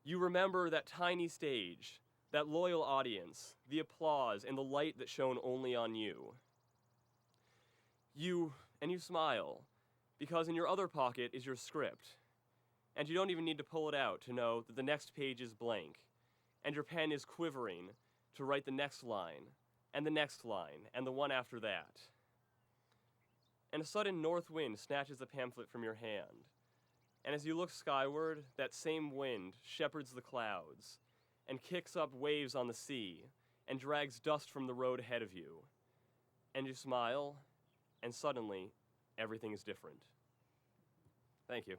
You remember that tiny stage, that loyal audience, the applause, and the light that shone only on you. You smile, because in your other pocket is your script, and you don't even need to pull it out to know that the next page is blank, and your pen is quivering to write the next line, and the next line, and the one after that. And a sudden north wind snatches the pamphlet from your hand, and as you look skyward, that same wind shepherds the clouds, and kicks up waves on the sea, and drags dust from the road ahead of you. And you smile, and suddenly, everything is different. Thank you.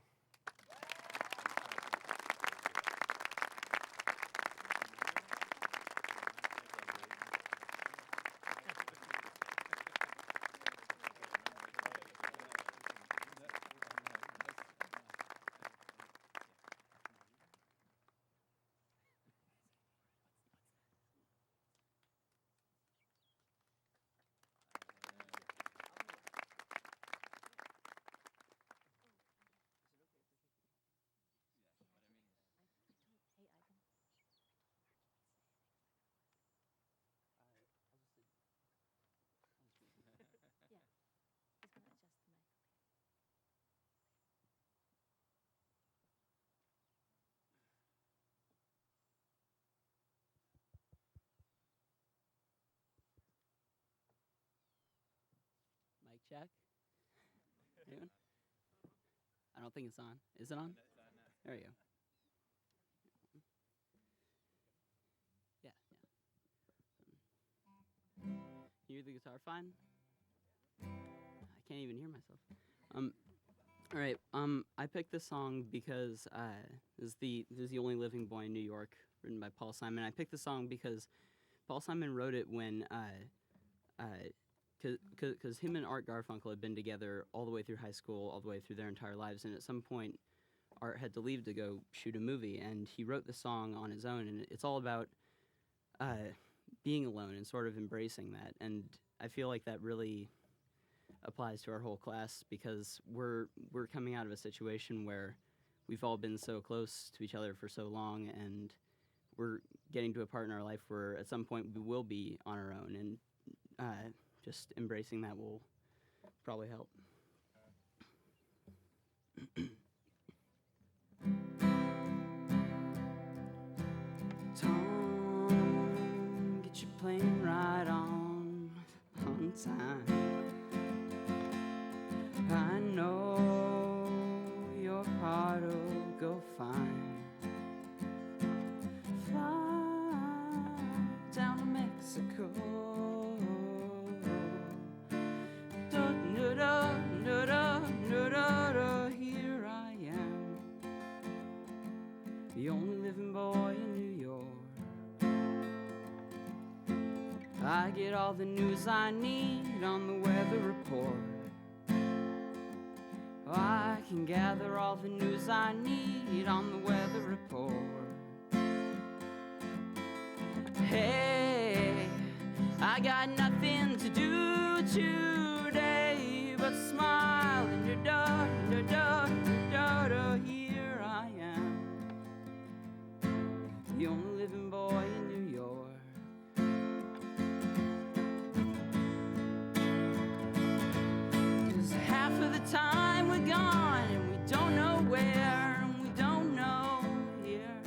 check. Anyone? I don't think it's on. Is it on? There you go. Yeah, yeah. You hear the guitar fine? I can't even hear myself. All right. I picked this song because this is the Only Living Boy in New York, written by Paul Simon. I picked the song because Paul Simon wrote it when because him and Art Garfunkel had been together all the way through high school, all the way through their entire lives, and at some point, Art had to leave to go shoot a movie, and he wrote the song on his own, and it's all about being alone and sort of embracing that, and I feel like that really applies to our whole class because we're coming out of a situation where we've all been so close to each other for so long, and we're getting to a part in our life where at some point we will be on our own, and just embracing that will probably help. Tom, get your plane right on time. I know your part'll go fine. Fly down to Mexico. Here I am, the only living boy in New York. I get all the news I need on the weather report. I can gather all the news I need on the weather report. Hey, I got nothing to do today but smile and here I am, the only living boy in New York. 'Cause half of the time we're gone and we don't know where, and we don't know here.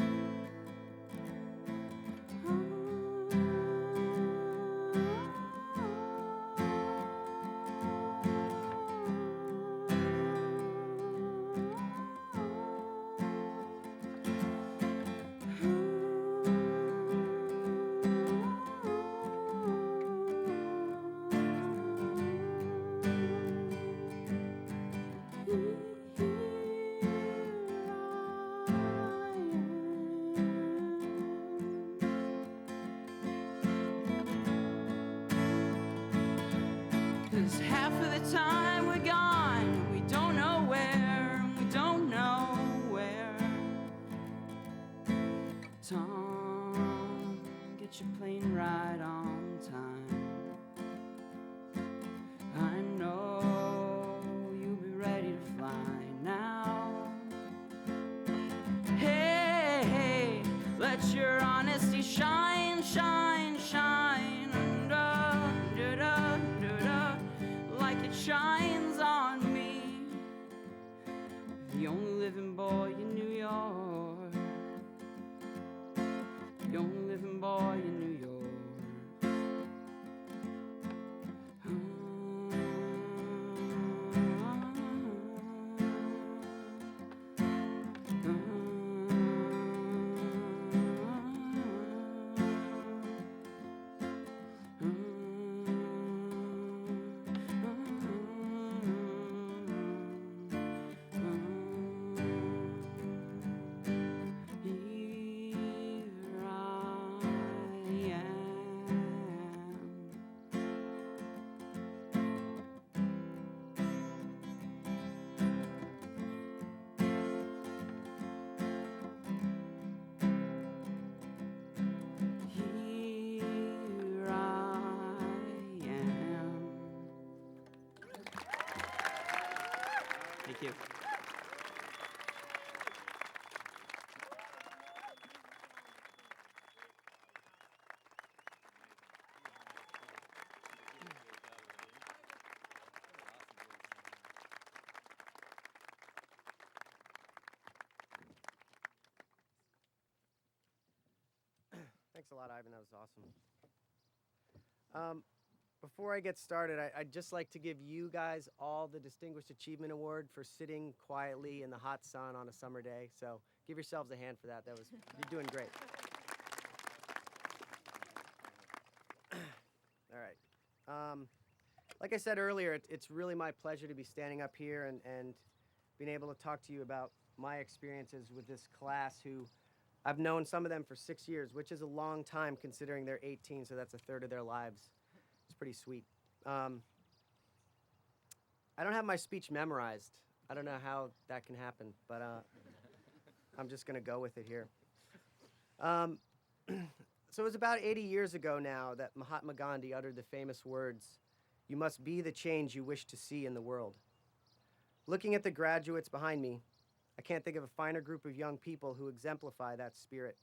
Cause half of the time we're gone, we don't know where, we don't know where. Tom, get your plane right on time. I know you'll be ready to fly now. Hey, hey, let your honesty shine, shine, shine. Like it shines on me, the only living boy in New York, the only living boy in New York. Thank you. Thanks a lot, Ivan. That was awesome. Before I get started, I'd just like to give you guys all the Distinguished Achievement Award for sitting quietly in the hot sun on a summer day. So give yourselves a hand for that. You're doing great. All right. Like I said earlier, it's really my pleasure to be standing up here and being able to talk to you about my experiences with this class who I've known some of them for 6 years, which is a long time considering they're 18, so that's a third of their lives. It's pretty sweet. I don't have my speech memorized. I don't know how that can happen, but I'm just going to go with it here. So it was about 80 years ago now that Mahatma Gandhi uttered the famous words, "You must be the change you wish to see in the world." Looking at the graduates behind me, I can't think of a finer group of young people who exemplify that spirit.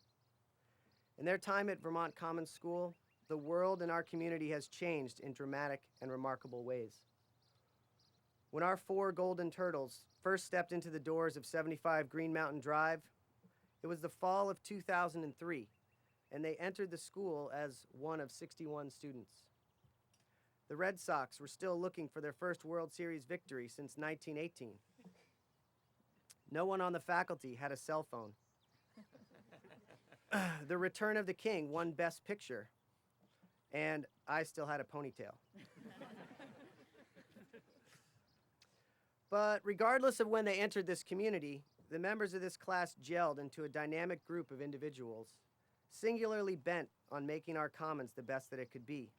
In their time at Vermont Commons School, the world and our community has changed in dramatic and remarkable ways. When our 4 golden turtles first stepped into the doors of 75 Green Mountain Drive, it was the fall of 2003, and they entered the school as one of 61 students. The Red Sox were still looking for their first World Series victory since 1918. No one on the faculty had a cell phone. The Return of the King won Best Picture, and I still had a ponytail. But regardless of when they entered this community, the members of this class gelled into a dynamic group of individuals, singularly bent on making our commons the best that it could be.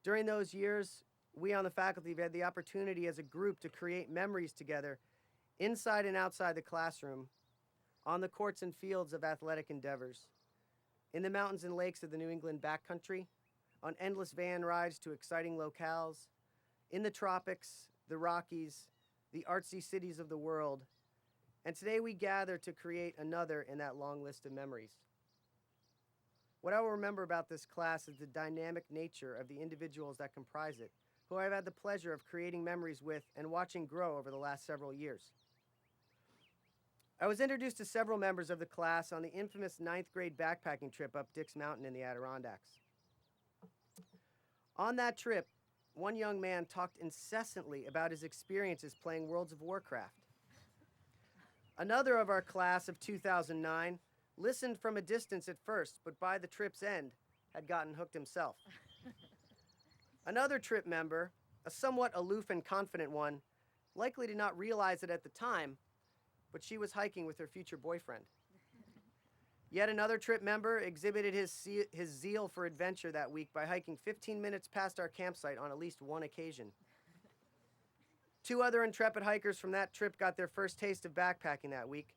During those years, we on the faculty have had the opportunity as a group to create memories together inside and outside the classroom, on the courts and fields of athletic endeavors, in the mountains and lakes of the New England backcountry, on endless van rides to exciting locales, in the tropics, the Rockies, the artsy cities of the world, and today we gather to create another in that long list of memories. What I will remember about this class is the dynamic nature of the individuals that comprise it, who I've had the pleasure of creating memories with and watching grow over the last several years. I was introduced to several members of the class on the infamous 9th grade backpacking trip up Dix Mountain in the Adirondacks. On that trip, one young man talked incessantly about his experiences playing Worlds of Warcraft. Another of our class of 2009 listened from a distance at first, but by the trip's end, had gotten hooked himself. Another trip member, a somewhat aloof and confident one, likely did not realize it at the time, but she was hiking with her future boyfriend. Yet another trip member exhibited his zeal for adventure that week by hiking 15 minutes past our campsite on at least one occasion. 2 other intrepid hikers from that trip got their first taste of backpacking that week.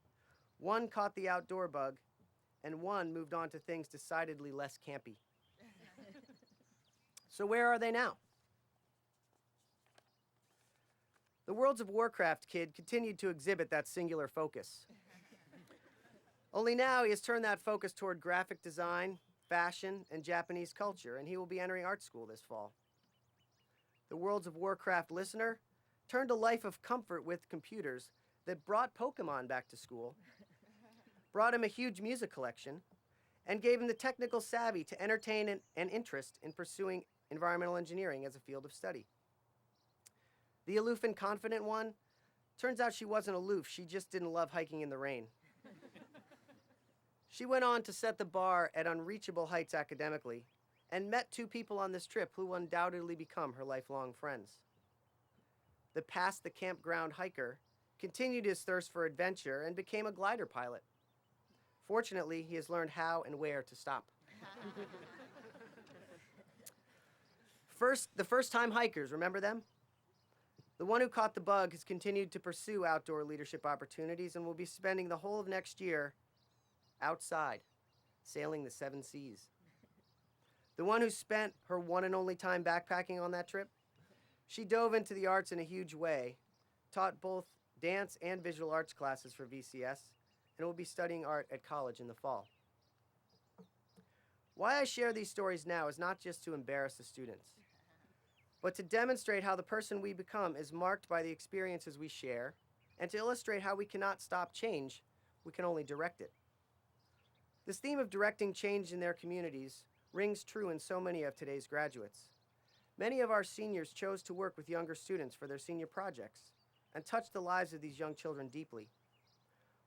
One caught the outdoor bug, and one moved on to things decidedly less campy. So where are they now? The Worlds of Warcraft kid continued to exhibit that singular focus. Only now he has turned that focus toward graphic design, fashion, and Japanese culture, and he will be entering art school this fall. The Worlds of Warcraft listener turned a life of comfort with computers that brought Pokemon back to school, brought him a huge music collection, and gave him the technical savvy to entertain an interest in pursuing environmental engineering as a field of study. The aloof and confident one, turns out she wasn't aloof, she just didn't love hiking in the rain. She went on to set the bar at unreachable heights academically and met 2 people on this trip who will undoubtedly become her lifelong friends. The past the campground hiker continued his thirst for adventure and became a glider pilot. Fortunately, he has learned how and where to stop. The first-time hikers, remember them? The one who caught the bug has continued to pursue outdoor leadership opportunities and will be spending the whole of next year outside, sailing the 7 seas. The one who spent her one and only time backpacking on that trip, she dove into the arts in a huge way, taught both dance and visual arts classes for VCS, and will be studying art at college in the fall. Why I share these stories now is not just to embarrass the students, but to demonstrate how the person we become is marked by the experiences we share, and to illustrate how we cannot stop change, we can only direct it. This theme of directing change in their communities rings true in so many of today's graduates. Many of our seniors chose to work with younger students for their senior projects and touched the lives of these young children deeply.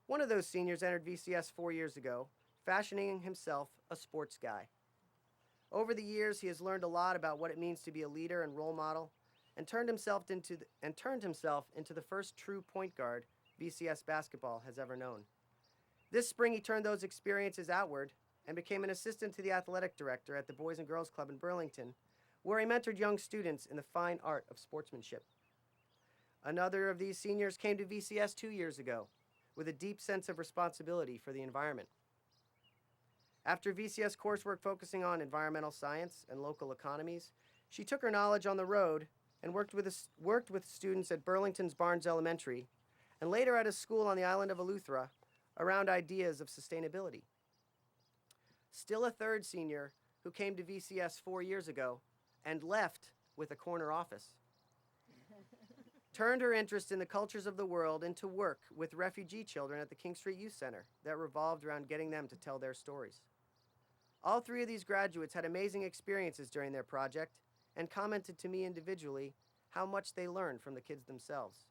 One of those seniors entered VCS 4 years ago, fashioning himself a sports guy. Over the years, he has learned a lot about what it means to be a leader and role model, and turned himself into the first true point guard VCS basketball has ever known. This spring, he turned those experiences outward and became an assistant to the athletic director at the Boys and Girls Club in Burlington, where he mentored young students in the fine art of sportsmanship. Another of these seniors came to VCS 2 years ago with a deep sense of responsibility for the environment. After VCS coursework focusing on environmental science and local economies, she took her knowledge on the road and worked with students at Burlington's Barnes Elementary and later at a school on the island of Eleuthera around ideas of sustainability. Still a third senior who came to VCS 4 years ago and left with a corner office. Turned her interest in the cultures of the world into work with refugee children at the King Street Youth Center that revolved around getting them to tell their stories. All 3 of these graduates had amazing experiences during their project and commented to me individually how much they learned from the kids themselves.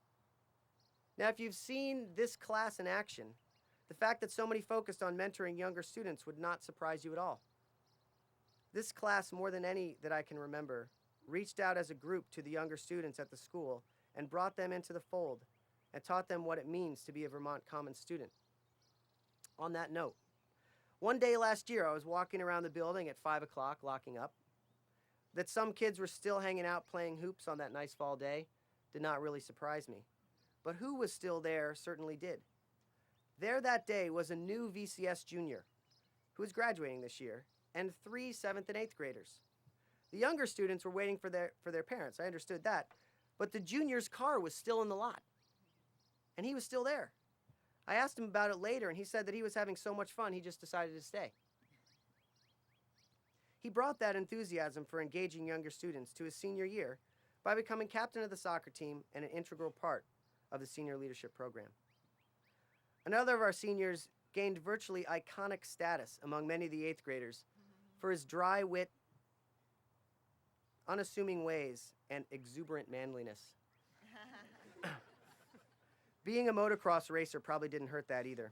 Now, if you've seen this class in action, the fact that so many focused on mentoring younger students would not surprise you at all. This class, more than any that I can remember, reached out as a group to the younger students at the school and brought them into the fold and taught them what it means to be a Vermont Commons student. On that note, one day last year, I was walking around the building at 5 o'clock, locking up. That some kids were still hanging out playing hoops on that nice fall day did not really surprise me. But who was still there certainly did. There that day was a new VCS junior who was graduating this year and 3 7th and 8th graders. The younger students were waiting for their parents. I understood that. But the junior's car was still in the lot. And he was still there. I asked him about it later, and he said that he was having so much fun, he just decided to stay. He brought that enthusiasm for engaging younger students to his senior year by becoming captain of the soccer team and an integral part of the senior leadership program. Another of our seniors gained virtually iconic status among many of the 8th graders for his dry wit, unassuming ways, and exuberant manliness. Being a motocross racer probably didn't hurt that either.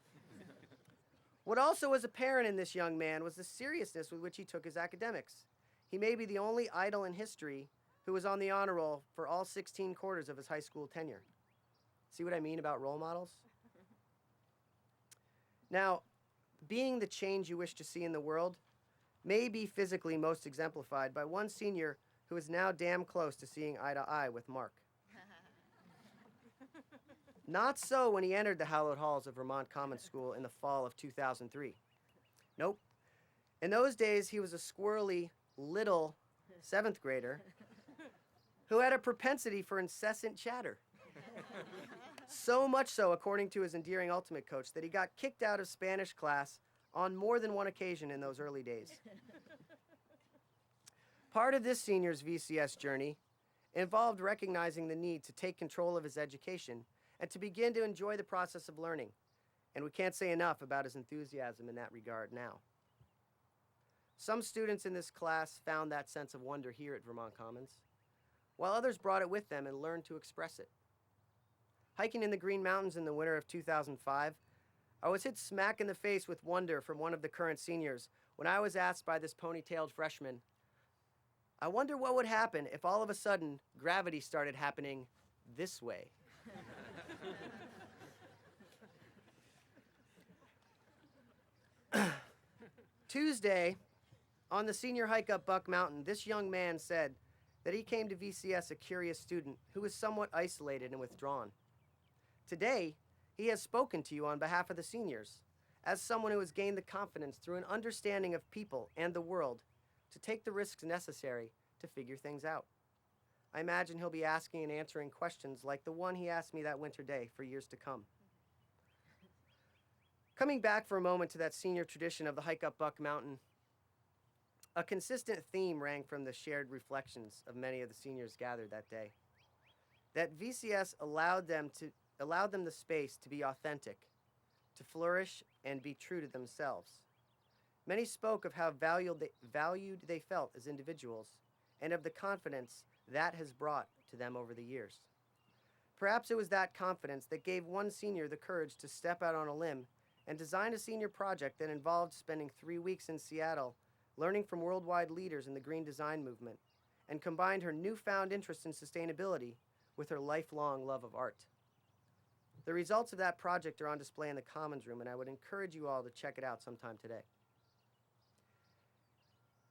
What also was apparent in this young man was the seriousness with which he took his academics. He may be the only idol in history who was on the honor roll for all 16 quarters of his high school tenure. See what I mean about role models? Now, being the change you wish to see in the world may be physically most exemplified by one senior who is now damn close to seeing eye to eye with Mark. Not so when he entered the hallowed halls of Vermont Commons School in the fall of 2003. Nope. In those days, he was a squirrely, little 7th grader who had a propensity for incessant chatter. So much so, according to his endearing ultimate coach, that he got kicked out of Spanish class on more than one occasion in those early days. Part of this senior's VCS journey involved recognizing the need to take control of his education and to begin to enjoy the process of learning. And we can't say enough about his enthusiasm in that regard now. Some students in this class found that sense of wonder here at Vermont Commons, while others brought it with them and learned to express it. Hiking in the Green Mountains in the winter of 2005, I was hit smack in the face with wonder from one of the current seniors when I was asked by this ponytailed freshman, I wonder what would happen if all of a sudden gravity started happening this way. Tuesday, on the senior hike up Buck Mountain, this young man said that he came to VCS a curious student who was somewhat isolated and withdrawn. Today, he has spoken to you on behalf of the seniors as someone who has gained the confidence through an understanding of people and the world to take the risks necessary to figure things out. I imagine he'll be asking and answering questions like the one he asked me that winter day for years to come. Coming back for a moment to that senior tradition of the hike up Buck Mountain, a consistent theme rang from the shared reflections of many of the seniors gathered that day. That VCS allowed them the space to be authentic, to flourish and be true to themselves. Many spoke of how valued they felt as individuals and of the confidence that has brought to them over the years. Perhaps it was that confidence that gave one senior the courage to step out on a limb and design a senior project that involved spending 3 weeks in Seattle learning from worldwide leaders in the green design movement, and combined her newfound interest in sustainability with her lifelong love of art. The results of that project are on display in the Commons Room, and I would encourage you all to check it out sometime today.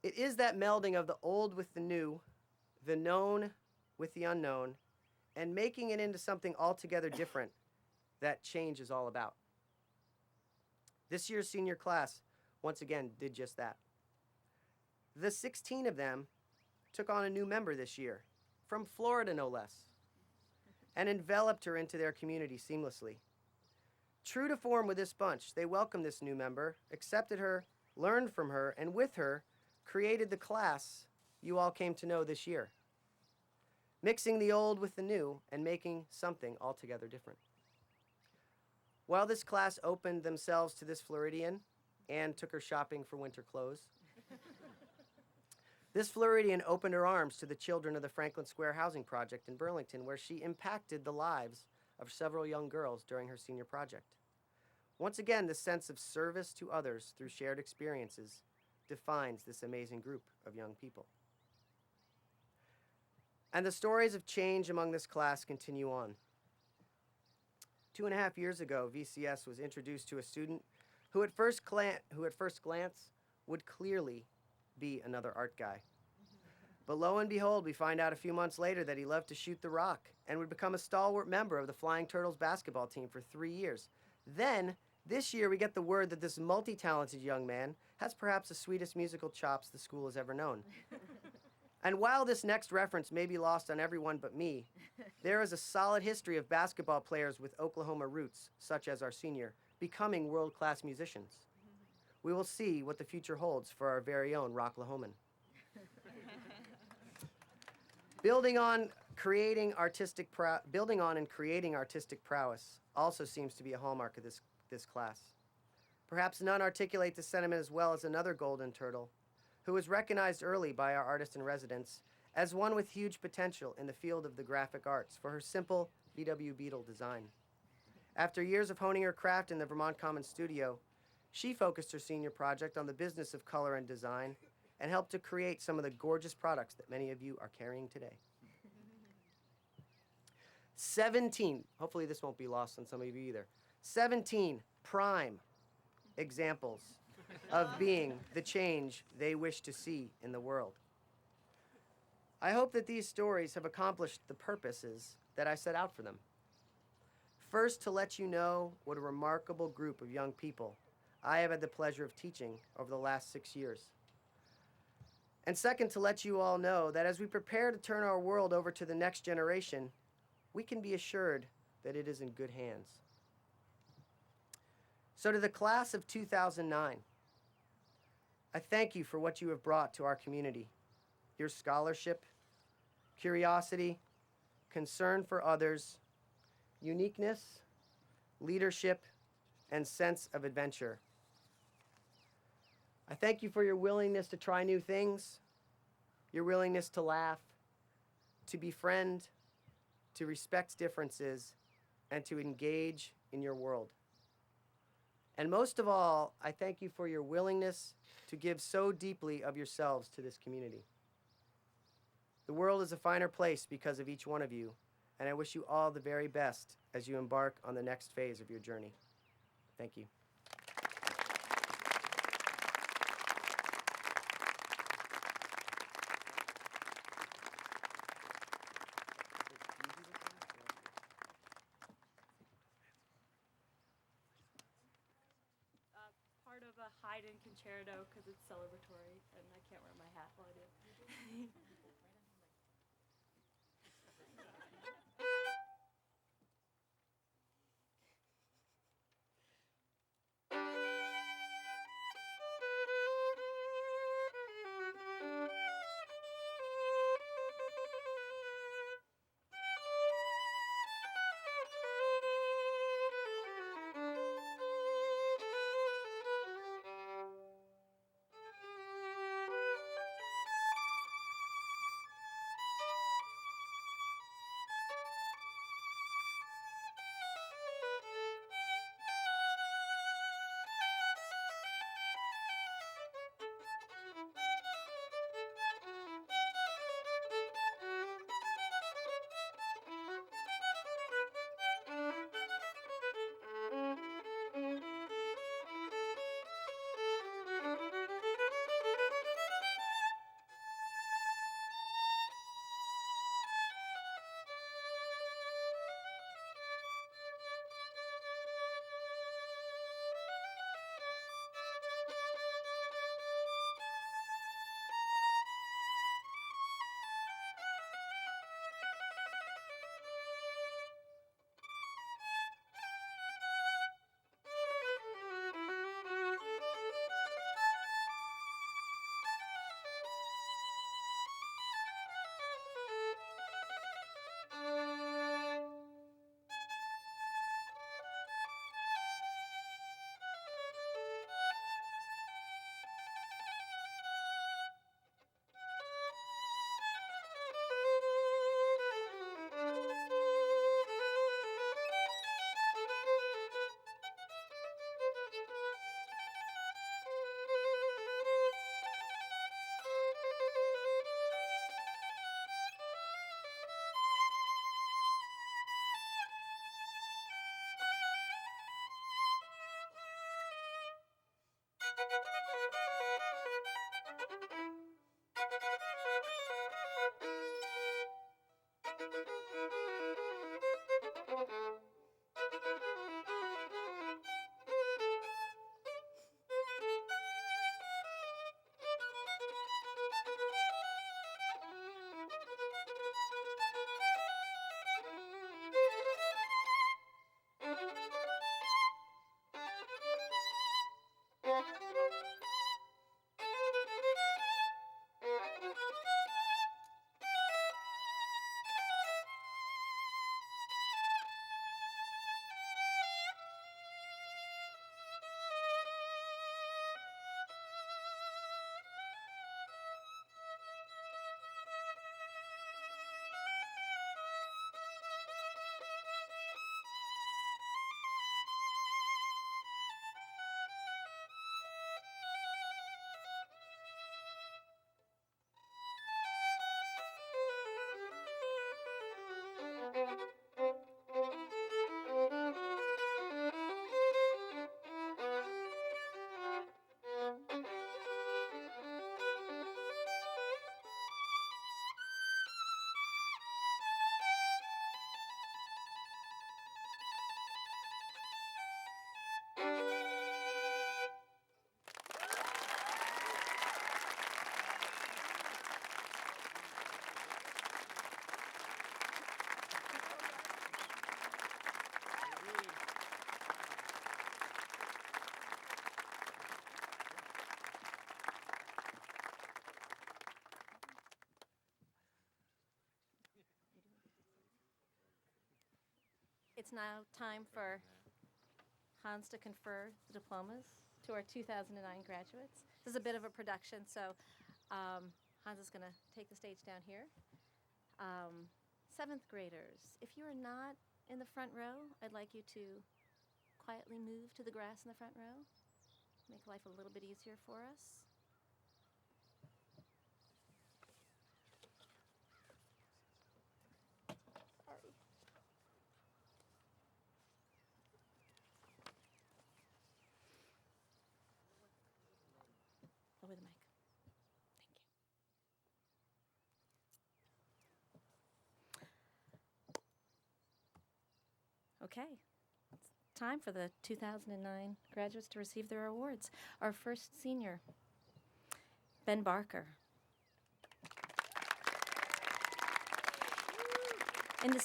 It is that melding of the old with the new, the known with the unknown, and making it into something altogether different that change is all about. This year's senior class, once again, did just that. The 16 of them took on a new member this year, from Florida no less, and enveloped her into their community seamlessly. True to form with this bunch, they welcomed this new member, accepted her, learned from her, and with her, created the class you all came to know this year, mixing the old with the new and making something altogether different. While this class opened themselves to this Floridian and took her shopping for winter clothes, this Floridian opened her arms to the children of the Franklin Square Housing Project in Burlington, where she impacted the lives of several young girls during her senior project. Once again, the sense of service to others through shared experiences defines this amazing group of young people. And the stories of change among this class continue on. 2.5 years ago, VCS was introduced to a student who at first glance would clearly be another art guy. But lo and behold, we find out a few months later that he loved to shoot the rock and would become a stalwart member of the Flying Turtles basketball team for 3 years. Then, this year, we get the word that this multi-talented young man has perhaps the sweetest musical chops the school has ever known. And while this next reference may be lost on everyone but me, there is a solid history of basketball players with Oklahoma roots, such as our senior, becoming world-class musicians. We will see what the future holds for our very own Rocklahoman. Building on and creating artistic prowess also seems to be a hallmark of this class. Perhaps none articulate this sentiment as well as another golden turtle, who was recognized early by our artist in residence as one with huge potential in the field of the graphic arts for her simple VW Beetle design. After years of honing her craft in the Vermont Commons studio, she focused her senior project on the business of color and design and helped to create some of the gorgeous products that many of you are carrying today. 17, hopefully this won't be lost on some of you either, 17 prime examples of being the change they wish to see in the world. I hope that these stories have accomplished the purposes that I set out for them. First, to let you know what a remarkable group of young people I have had the pleasure of teaching over the last 6 years. And second, to let you all know that as we prepare to turn our world over to the next generation, we can be assured that it is in good hands. So to the class of 2009, I thank you for what you have brought to our community. Your scholarship, curiosity, concern for others, uniqueness, leadership, and sense of adventure. I thank you for your willingness to try new things, your willingness to laugh, to befriend, to respect differences, and to engage in your world. And most of all, I thank you for your willingness to give so deeply of yourselves to this community. The world is a finer place because of each one of you, and I wish you all the very best as you embark on the next phase of your journey. Thank you. Part of a Haydn concerto because it's celebratory and I can't wear my hat while I do it. It's now time for Hans to confer the diplomas to our 2009 graduates. This is a bit of a production, so Hans is going to take the stage down here. Seventh graders, if you are not in the front row, I'd like you to quietly move to the grass in the front row. Make life a little bit easier for us. Sorry. Over the mic. Thank you. Okay. It's time for the 2009 graduates to receive their awards. Our first senior, Ben Barker. In the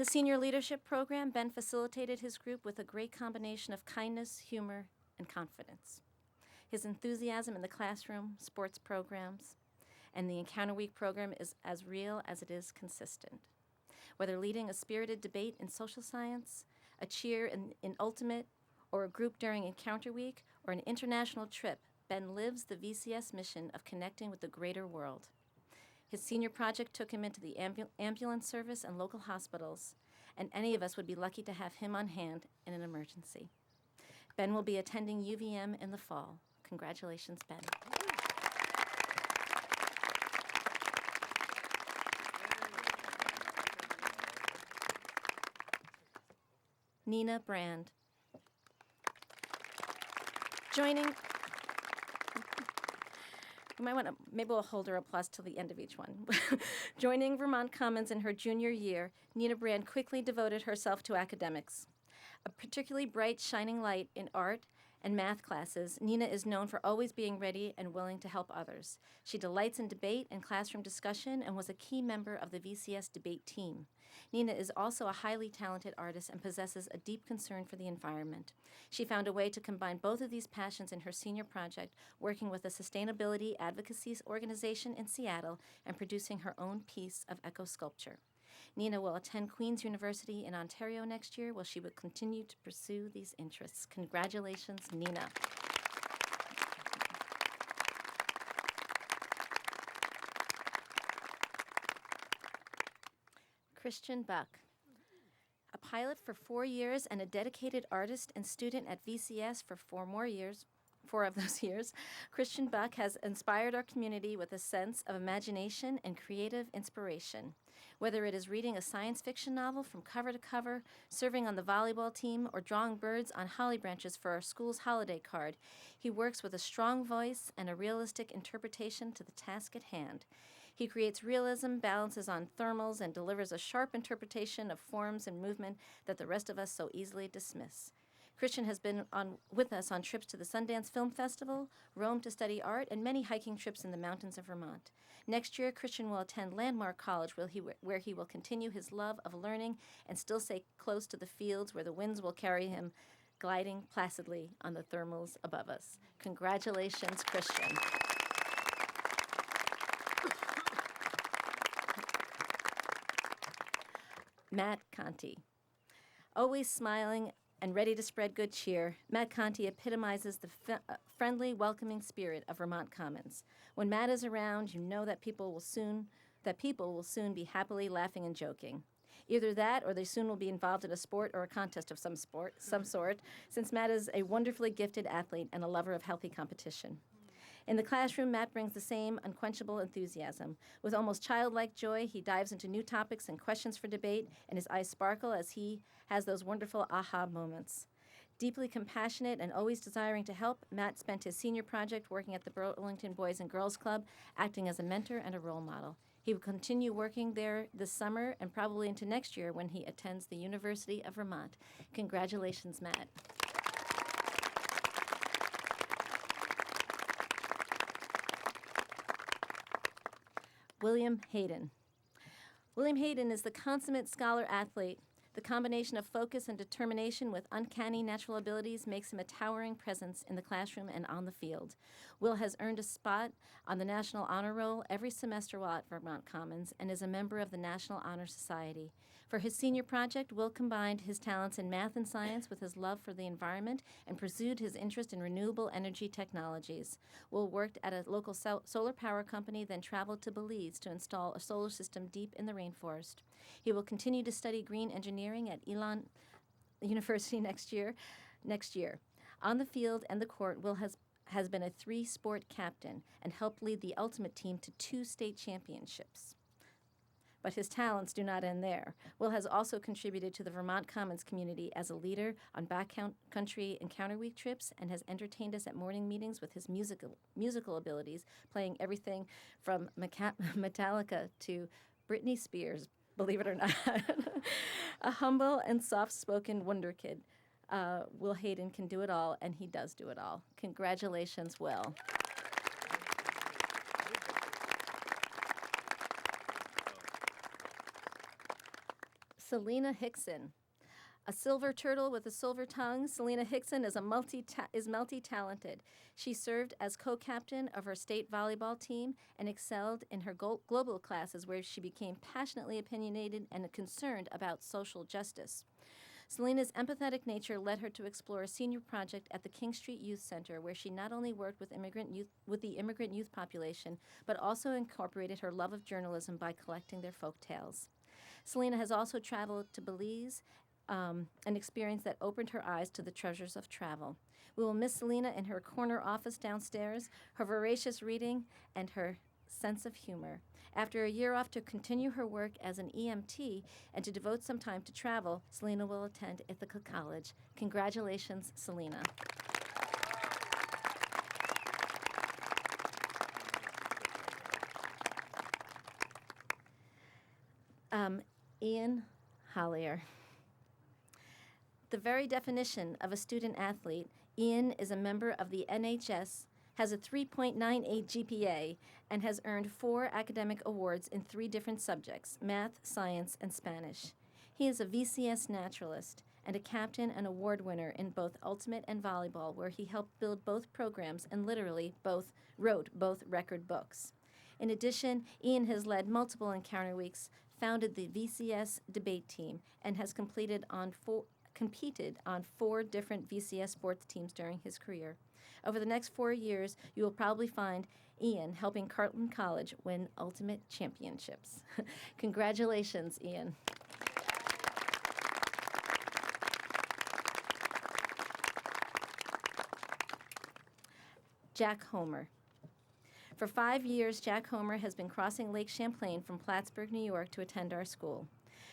senior leadership program, Ben facilitated his group with a great combination of kindness, humor, and confidence. His enthusiasm in the classroom, sports programs, and the Encounter Week program is as real as it is consistent. Whether leading a spirited debate in social science, a cheer in Ultimate, or a group during Encounter Week, or an international trip, Ben lives the VCS mission of connecting with the greater world. His senior project took him into the ambulance service and local hospitals, and any of us would be lucky to have him on hand in an emergency. Ben will be attending UVM in the fall. Congratulations, Ben. Nina Brand. Joining, you might want to, maybe we'll hold her applause till the end of each one. Joining Vermont Commons in her junior year, Nina Brand quickly devoted herself to academics. A particularly bright, shining light in art and math classes, Nina is known for always being ready and willing to help others. She delights in debate and classroom discussion and was a key member of the VCS debate team. Nina is also a highly talented artist and possesses a deep concern for the environment. She found a way to combine both of these passions in her senior project, working with a sustainability advocacy organization in Seattle and producing her own piece of eco-sculpture. Nina will attend Queen's University in Ontario next year, where she will continue to pursue these interests. Congratulations, Nina. Christian Buck. A pilot for 4 years and a dedicated artist and student at VCS for 4 of those years, Christian Buck has inspired our community with a sense of imagination and creative inspiration. Whether it is reading a science fiction novel from cover to cover, serving on the volleyball team, or drawing birds on holly branches for our school's holiday card, he works with a strong voice and a realistic interpretation to the task at hand. He creates realism, balances on thermals, and delivers a sharp interpretation of forms and movement that the rest of us so easily dismiss. Christian has been with us on trips to the Sundance Film Festival, Rome to study art, and many hiking trips in the mountains of Vermont. Next year, Christian will attend Landmark College, where he will continue his love of learning and still stay close to the fields where the winds will carry him, gliding placidly on the thermals above us. Congratulations, Christian. Matt Conti. Always smiling and ready to spread good cheer, Matt Conti epitomizes the friendly, welcoming spirit of Vermont Commons. When Matt is around, you know that people will soon be happily laughing and joking. Either that, or they soon will be involved in a sport or a contest of some sort, since Matt is a wonderfully gifted athlete and a lover of healthy competition. In the classroom, Matt brings the same unquenchable enthusiasm. With almost childlike joy, he dives into new topics and questions for debate, and his eyes sparkle as he has those wonderful aha moments. Deeply compassionate and always desiring to help, Matt spent his senior project working at the Burlington Boys and Girls Club, acting as a mentor and a role model. He will continue working there this summer and probably into next year when he attends the University of Vermont. Congratulations, Matt. William Hayden. William Hayden is the consummate scholar-athlete. The combination of focus and determination with uncanny natural abilities makes him a towering presence in the classroom and on the field. Will has earned a spot on the National Honor Roll every semester while at Vermont Commons and is a member of the National Honor Society. For his senior project, Will combined his talents in math and science with his love for the environment and pursued his interest in renewable energy technologies. Will worked at a local solar power company, then traveled to Belize to install a solar system deep in the rainforest. He will continue to study green engineering at Elon University next year. On the field and the court, Will has been a 3-sport captain and helped lead the ultimate team to 2 state championships. But his talents do not end there. Will has also contributed to the Vermont Commons community as a leader on backcountry Encounter Week trips and has entertained us at morning meetings with his musical abilities, playing everything from Metallica to Britney Spears, believe it or not. A humble and soft-spoken wonder kid. Will Hayden can do it all, and he does do it all. Congratulations, Will. Selena Hickson. A silver turtle with a silver tongue, Selena Hickson is multi-talented. She served as co-captain of her state volleyball team and excelled in her global classes, where she became passionately opinionated and concerned about social justice. Selena's empathetic nature led her to explore a senior project at the King Street Youth Center, where she not only worked with the immigrant youth population, but also incorporated her love of journalism by collecting their folk tales. Selena has also traveled to Belize, an experience that opened her eyes to the treasures of travel. We will miss Selena in her corner office downstairs, her voracious reading, and her sense of humor. After a year off to continue her work as an EMT and to devote some time to travel, Selena will attend Ithaca College. Congratulations, Selena. Ian Hollier. The very definition of a student athlete, Ian is a member of the NHS, has a 3.98 GPA, and has earned 4 academic awards in 3 different subjects, math, science, and Spanish. He is a VCS naturalist and a captain and award winner in both ultimate and volleyball, where he helped build both programs and literally wrote both record books. In addition, Ian has led multiple Encounter Weeks, founded the VCS debate team, and has competed on 4 different VCS sports teams during his career. Over the next 4 years, you will probably find Ian helping Carleton College win ultimate championships. Congratulations, Ian. Jack Homer. For 5 years, Jack Homer has been crossing Lake Champlain from Plattsburgh, New York to attend our school.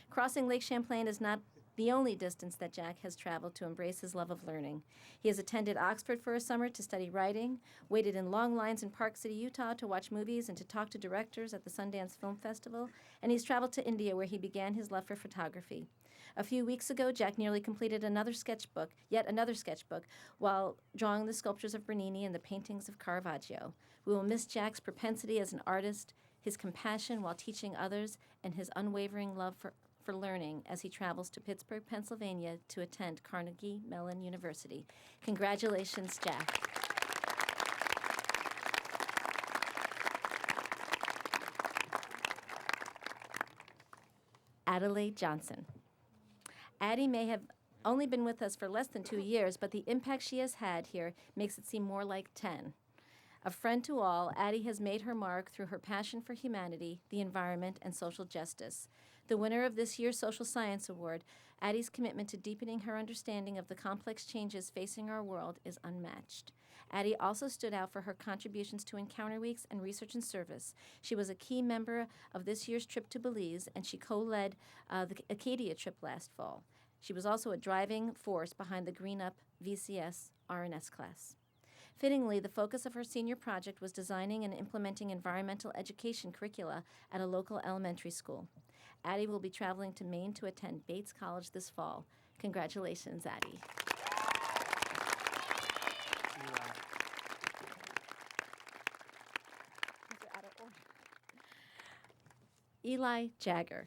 Crossing Lake Champlain is not the only distance that Jack has traveled to embrace his love of learning. He has attended Oxford for a summer to study writing, waited in long lines in Park City, Utah to watch movies and to talk to directors at the Sundance Film Festival, and he's traveled to India where he began his love for photography. A few weeks ago, Jack nearly completed yet another sketchbook, while drawing the sculptures of Bernini and the paintings of Caravaggio. We will miss Jack's propensity as an artist, his compassion while teaching others, and his unwavering love for learning as he travels to Pittsburgh, Pennsylvania to attend Carnegie Mellon University. Congratulations, Jack. Adelaide Johnson. Addie may have only been with us for less than 2 years, but the impact she has had here makes it seem more like 10. A friend to all, Addie has made her mark through her passion for humanity, the environment, and social justice. The winner of this year's Social Science Award, Addie's commitment to deepening her understanding of the complex changes facing our world is unmatched. Addie also stood out for her contributions to Encounter Weeks and Research and Service. She was a key member of this year's trip to Belize, and she co-led the Acadia trip last fall. She was also a driving force behind the Green Up VCS RNS class. Fittingly, the focus of her senior project was designing and implementing environmental education curricula at a local elementary school. Addie will be traveling to Maine to attend Bates College this fall. Congratulations, Addie. Eli Jagger.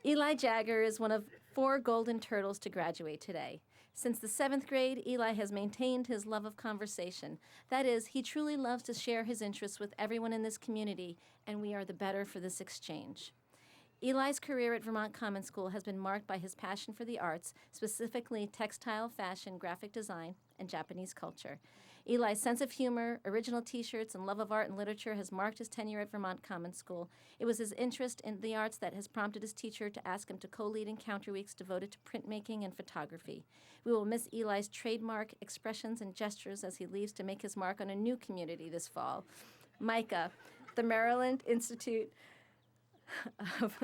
Eli Jagger is one of 4 golden turtles to graduate today. Since the 7th grade, Eli has maintained his love of conversation. That is, he truly loves to share his interests with everyone in this community, and we are the better for this exchange. Eli's career at Vermont Commons School has been marked by his passion for the arts, specifically textile, fashion, graphic design, and Japanese culture. Eli's sense of humor, original T-shirts, and love of art and literature has marked his tenure at Vermont Commons School. It was his interest in the arts that has prompted his teacher to ask him to co-lead Encounter Weeks devoted to printmaking and photography. We will miss Eli's trademark expressions and gestures as he leaves to make his mark on a new community this fall. MICA, the Maryland Institute of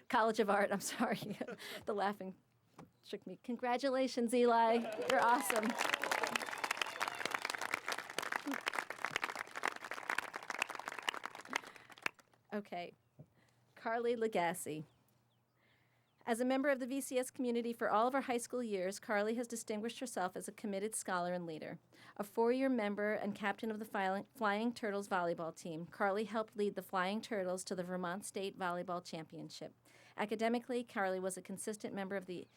College of Art. I'm sorry, the laughing shook me. Congratulations, Eli. You're awesome. Okay, Carly Legacy. As a member of the VCS community for all of her high school years, Carly has distinguished herself as a committed scholar and leader. A 4-year member and captain of the Flying Turtles volleyball team, Carly helped lead the Flying Turtles to the Vermont State Volleyball Championship. Academically, Carly was a consistent member of the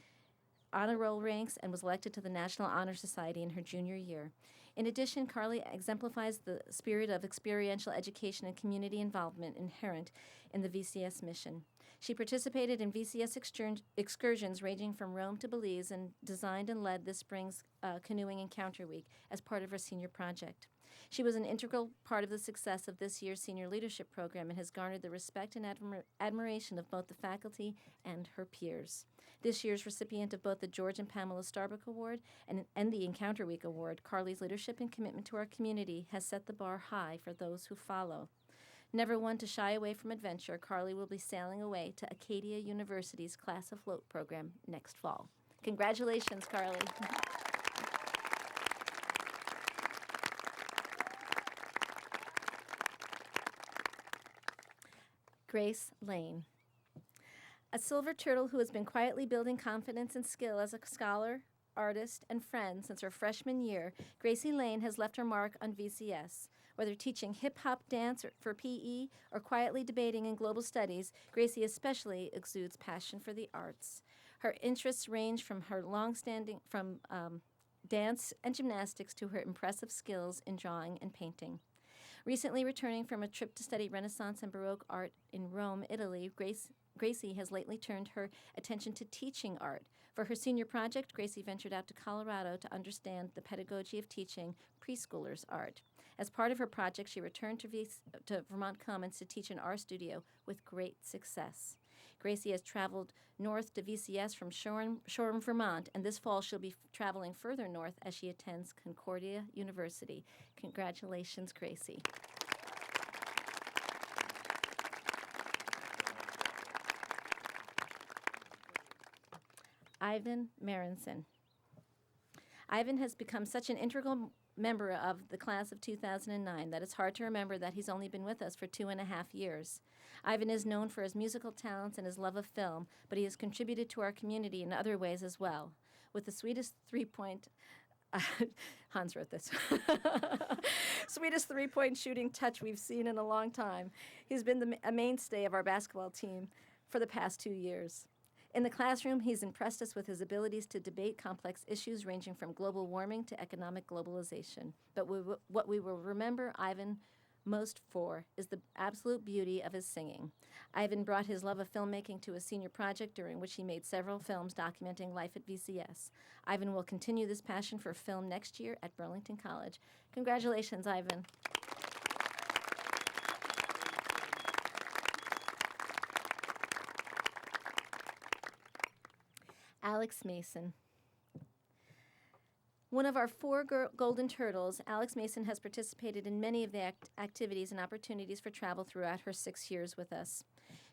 honor roll ranks and was elected to the National Honor Society in her junior year. In addition, Carly exemplifies the spirit of experiential education and community involvement inherent in the VCS mission. She participated in VCS excursions ranging from Rome to Belize and designed and led this spring's Canoeing Encounter Week as part of her senior project. She was an integral part of the success of this year's senior leadership program and has garnered the respect and admiration of both the faculty and her peers. This year's recipient of both the George and Pamela Starbuck Award and the Encounter Week Award, Carly's leadership and commitment to our community has set the bar high for those who follow. Never one to shy away from adventure, Carly will be sailing away to Acadia University's Class Afloat program next fall. Congratulations, Carly. Grace Lane. A silver turtle who has been quietly building confidence and skill as a scholar, artist, and friend since her freshman year, Gracie Lane has left her mark on VCS. Whether teaching hip-hop dance for PE or quietly debating in global studies, Gracie especially exudes passion for the arts. Her interests range from her long-standing dance and gymnastics to her impressive skills in drawing and painting. Recently returning from a trip to study Renaissance and Baroque art in Rome, Italy, Gracie has lately turned her attention to teaching art. For her senior project, Gracie ventured out to Colorado to understand the pedagogy of teaching preschoolers art. As part of her project, she returned to Vermont Commons to teach an art studio with great success. Gracie has traveled north to VCS from Shoreham, Vermont, and this fall she'll be traveling further north as she attends Concordia University. Congratulations, Gracie. Ivan Marinson. Ivan has become such an integral member of the class of 2009 that it's hard to remember that he's only been with us for 2.5 years. Ivan is known for his musical talents and his love of film, but he has contributed to our community in other ways as well. With the sweetest three-point Hans wrote this. Sweetest three-point shooting touch we've seen in a long time. He's been a mainstay of our basketball team for the past 2 years. In the classroom, he's impressed us with his abilities to debate complex issues ranging from global warming to economic globalization. But what we will remember Ivan most for is the absolute beauty of his singing. Ivan brought his love of filmmaking to a senior project during which he made several films documenting life at VCS. Ivan will continue this passion for film next year at Burlington College. Congratulations, Ivan. Alex Mason. One of our 4 golden turtles, Alex Mason has participated in many of the activities and opportunities for travel throughout her 6 years with us.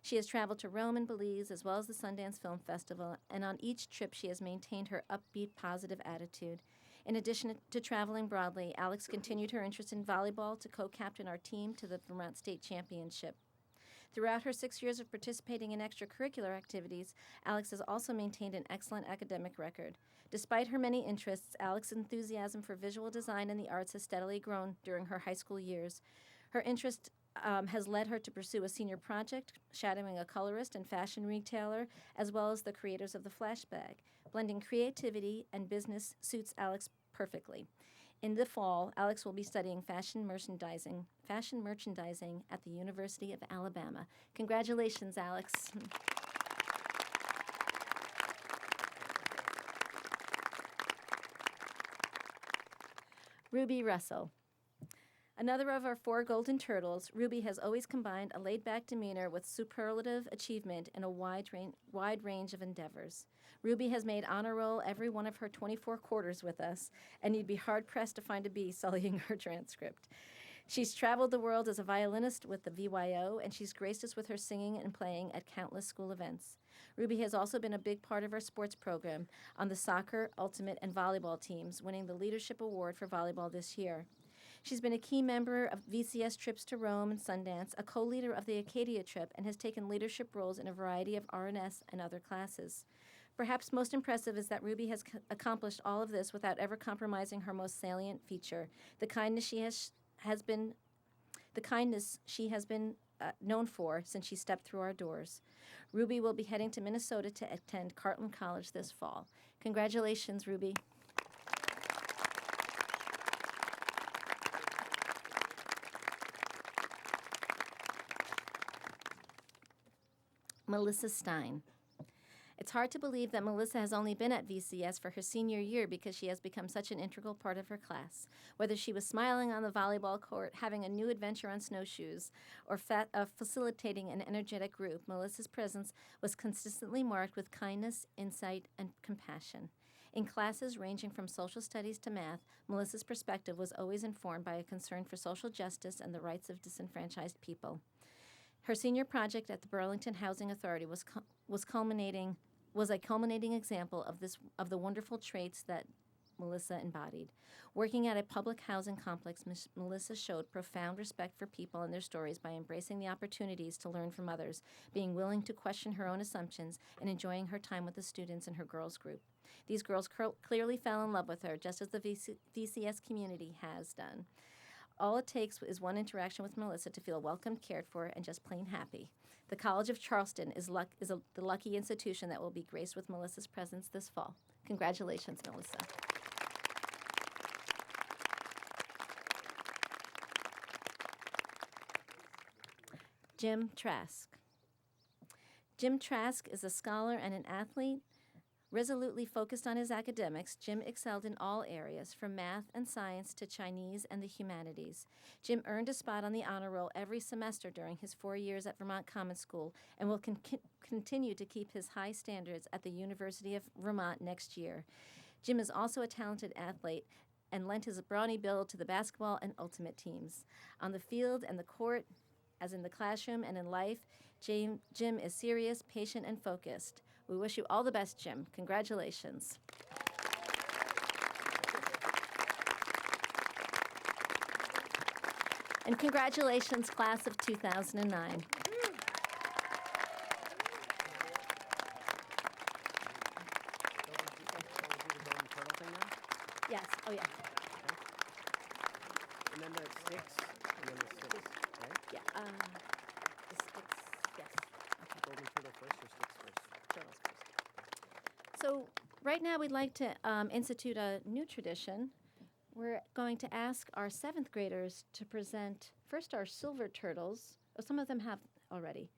She has traveled to Rome and Belize as well as the Sundance Film Festival, and on each trip she has maintained her upbeat, positive attitude. In addition to traveling broadly, Alex continued her interest in volleyball to co-captain our team to the Vermont State Championship. Throughout her 6 years of participating in extracurricular activities, Alex has also maintained an excellent academic record. Despite her many interests, Alex's enthusiasm for visual design and the arts has steadily grown during her high school years. Her interest has led her to pursue a senior project, shadowing a colorist and fashion retailer, as well as the creators of the Flash Bag. Blending creativity and business suits Alex perfectly. In the fall, Alex will be studying fashion merchandising at the University of Alabama. Congratulations, Alex. Ruby Russell. Another of our 4 golden turtles, Ruby has always combined a laid-back demeanor with superlative achievement in a wide range of endeavors. Ruby has made honor roll every one of her 24 quarters with us, and you'd be hard-pressed to find a B sullying her transcript. She's traveled the world as a violinist with the VYO, and she's graced us with her singing and playing at countless school events. Ruby has also been a big part of our sports program on the soccer, ultimate, and volleyball teams, winning the Leadership Award for volleyball this year. She's been a key member of VCS trips to Rome and Sundance, a co-leader of the Acadia trip, and has taken leadership roles in a variety of RNS and other classes. Perhaps most impressive is that Ruby has accomplished all of this without ever compromising her most salient feature, the kindness she has been known for since she stepped through our doors. Ruby will be heading to Minnesota to attend Carleton College this fall. Congratulations, Ruby. Melissa Stein. It's hard to believe that Melissa has only been at VCS for her senior year because she has become such an integral part of her class. Whether she was smiling on the volleyball court, having a new adventure on snowshoes, or facilitating an energetic group, Melissa's presence was consistently marked with kindness, insight, and compassion. In classes ranging from social studies to math, Melissa's perspective was always informed by a concern for social justice and the rights of disenfranchised people. Her senior project at the Burlington Housing Authority was a culminating example of the wonderful traits that Melissa embodied. Working at a public housing complex, Melissa showed profound respect for people and their stories by embracing the opportunities to learn from others, being willing to question her own assumptions, and enjoying her time with the students in her girls' group. These girls clearly fell in love with her, just as the VCS community has done. All it takes is one interaction with Melissa to feel welcomed, cared for, and just plain happy. The College of Charleston is the lucky institution that will be graced with Melissa's presence this fall. Congratulations, Melissa. Jim Trask. Jim Trask is a scholar and an athlete Resolutely focused on his academics, Jim excelled in all areas, from math and science to Chinese and the humanities. Jim earned a spot on the honor roll every semester during his 4 years at Vermont Commons School and will continue to keep his high standards at the University of Vermont next year. Jim is also a talented athlete and lent his brawny build to the basketball and ultimate teams. On the field and the court, as in the classroom and in life, Jim is serious, patient, and focused. We wish you all the best, Jim. Congratulations. And congratulations, class of 2009. Yes, oh yeah. And then the six, and then the six, right? Yeah, the sticks, yes. Golden turtle first or sticks first? Turtles first. So right now we'd like to institute a new tradition. We're going to ask our 7th graders to present first our silver turtles. Oh, some of them have already.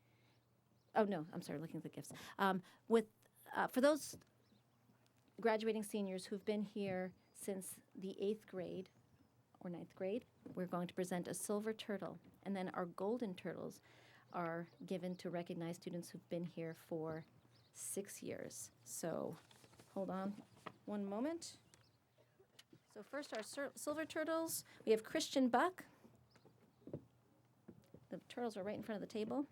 Oh no, I'm sorry, looking at the gifts. For those graduating seniors who've been here since the 8th grade or 9th grade, we're going to present a silver turtle. And then our golden turtles are given to recognize students who've been here for 6 years. So hold on one moment. So first, our silver turtles. We have Christian Buck. The turtles are right in front of the table.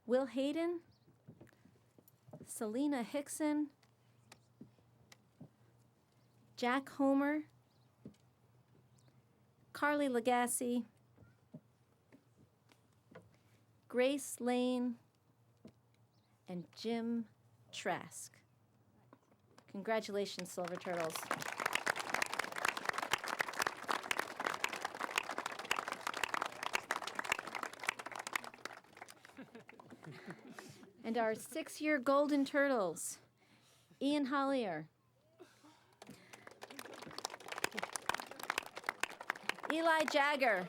Will Hayden, Selena Hickson, Jack Homer, Carly Legassi, Grace Lane, and Jim Trask. Congratulations, Silver Turtles. And our 6-year Golden Turtles, Ian Hollier, Eli Jagger,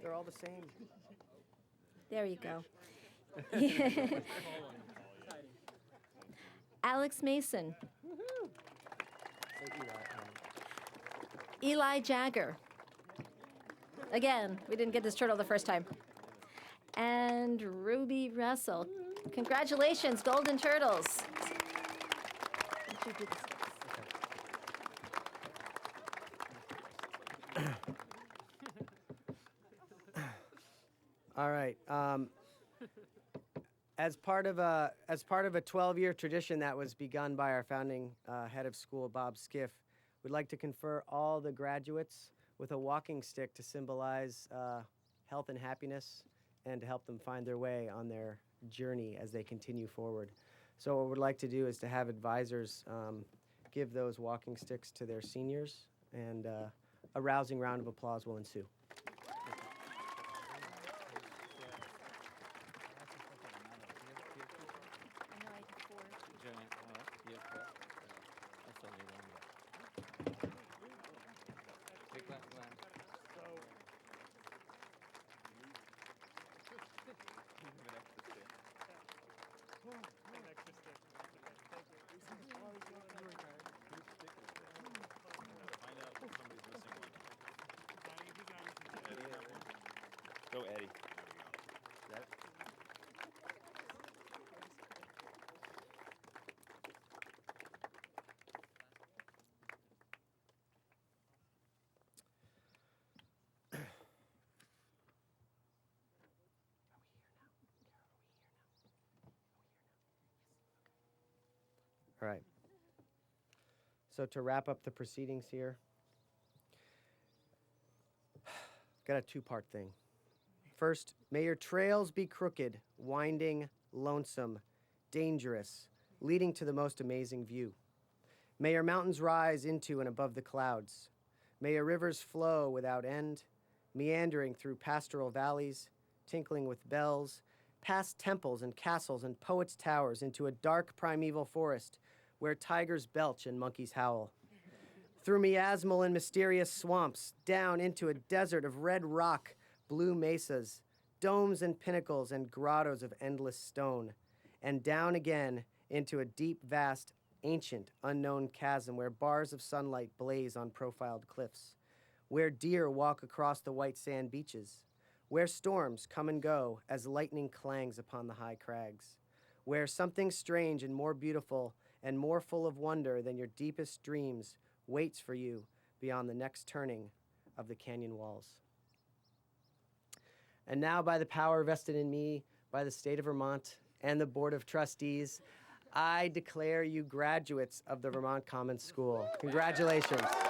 They're all the same. there you go, Alex Mason, Say Eli Jagger. Again, we didn't get this turtle the first time. And Ruby Russell. Congratulations, Golden Turtles. Would you do this? All right. As part of a 12-year tradition that was begun by our founding head of school, Bob Skiff, we'd like to confer all the graduates with a walking stick to symbolize health and happiness and to help them find their way on their journey as they continue forward. So what we'd like to do is to have advisors give those walking sticks to their seniors, and a rousing round of applause will ensue. Go, Eddie. All right. So to wrap up the proceedings here, got a 2-part thing. First, may your trails be crooked, winding, lonesome, dangerous, leading to the most amazing view. May your mountains rise into and above the clouds. May your rivers flow without end, meandering through pastoral valleys, tinkling with bells, past temples and castles and poets' towers into a dark primeval forest where tigers belch and monkeys howl. Through miasmal and mysterious swamps, down into a desert of red rock, blue mesas, domes and pinnacles and grottos of endless stone, and down again into a deep, vast, ancient, unknown chasm where bars of sunlight blaze on profiled cliffs, where deer walk across the white sand beaches, where storms come and go as lightning clangs upon the high crags, where something strange and more beautiful and more full of wonder than your deepest dreams waits for you beyond the next turning of the canyon walls. And now, by the power vested in me by the state of Vermont and the Board of Trustees, I declare you graduates of the Vermont Commons School. Congratulations.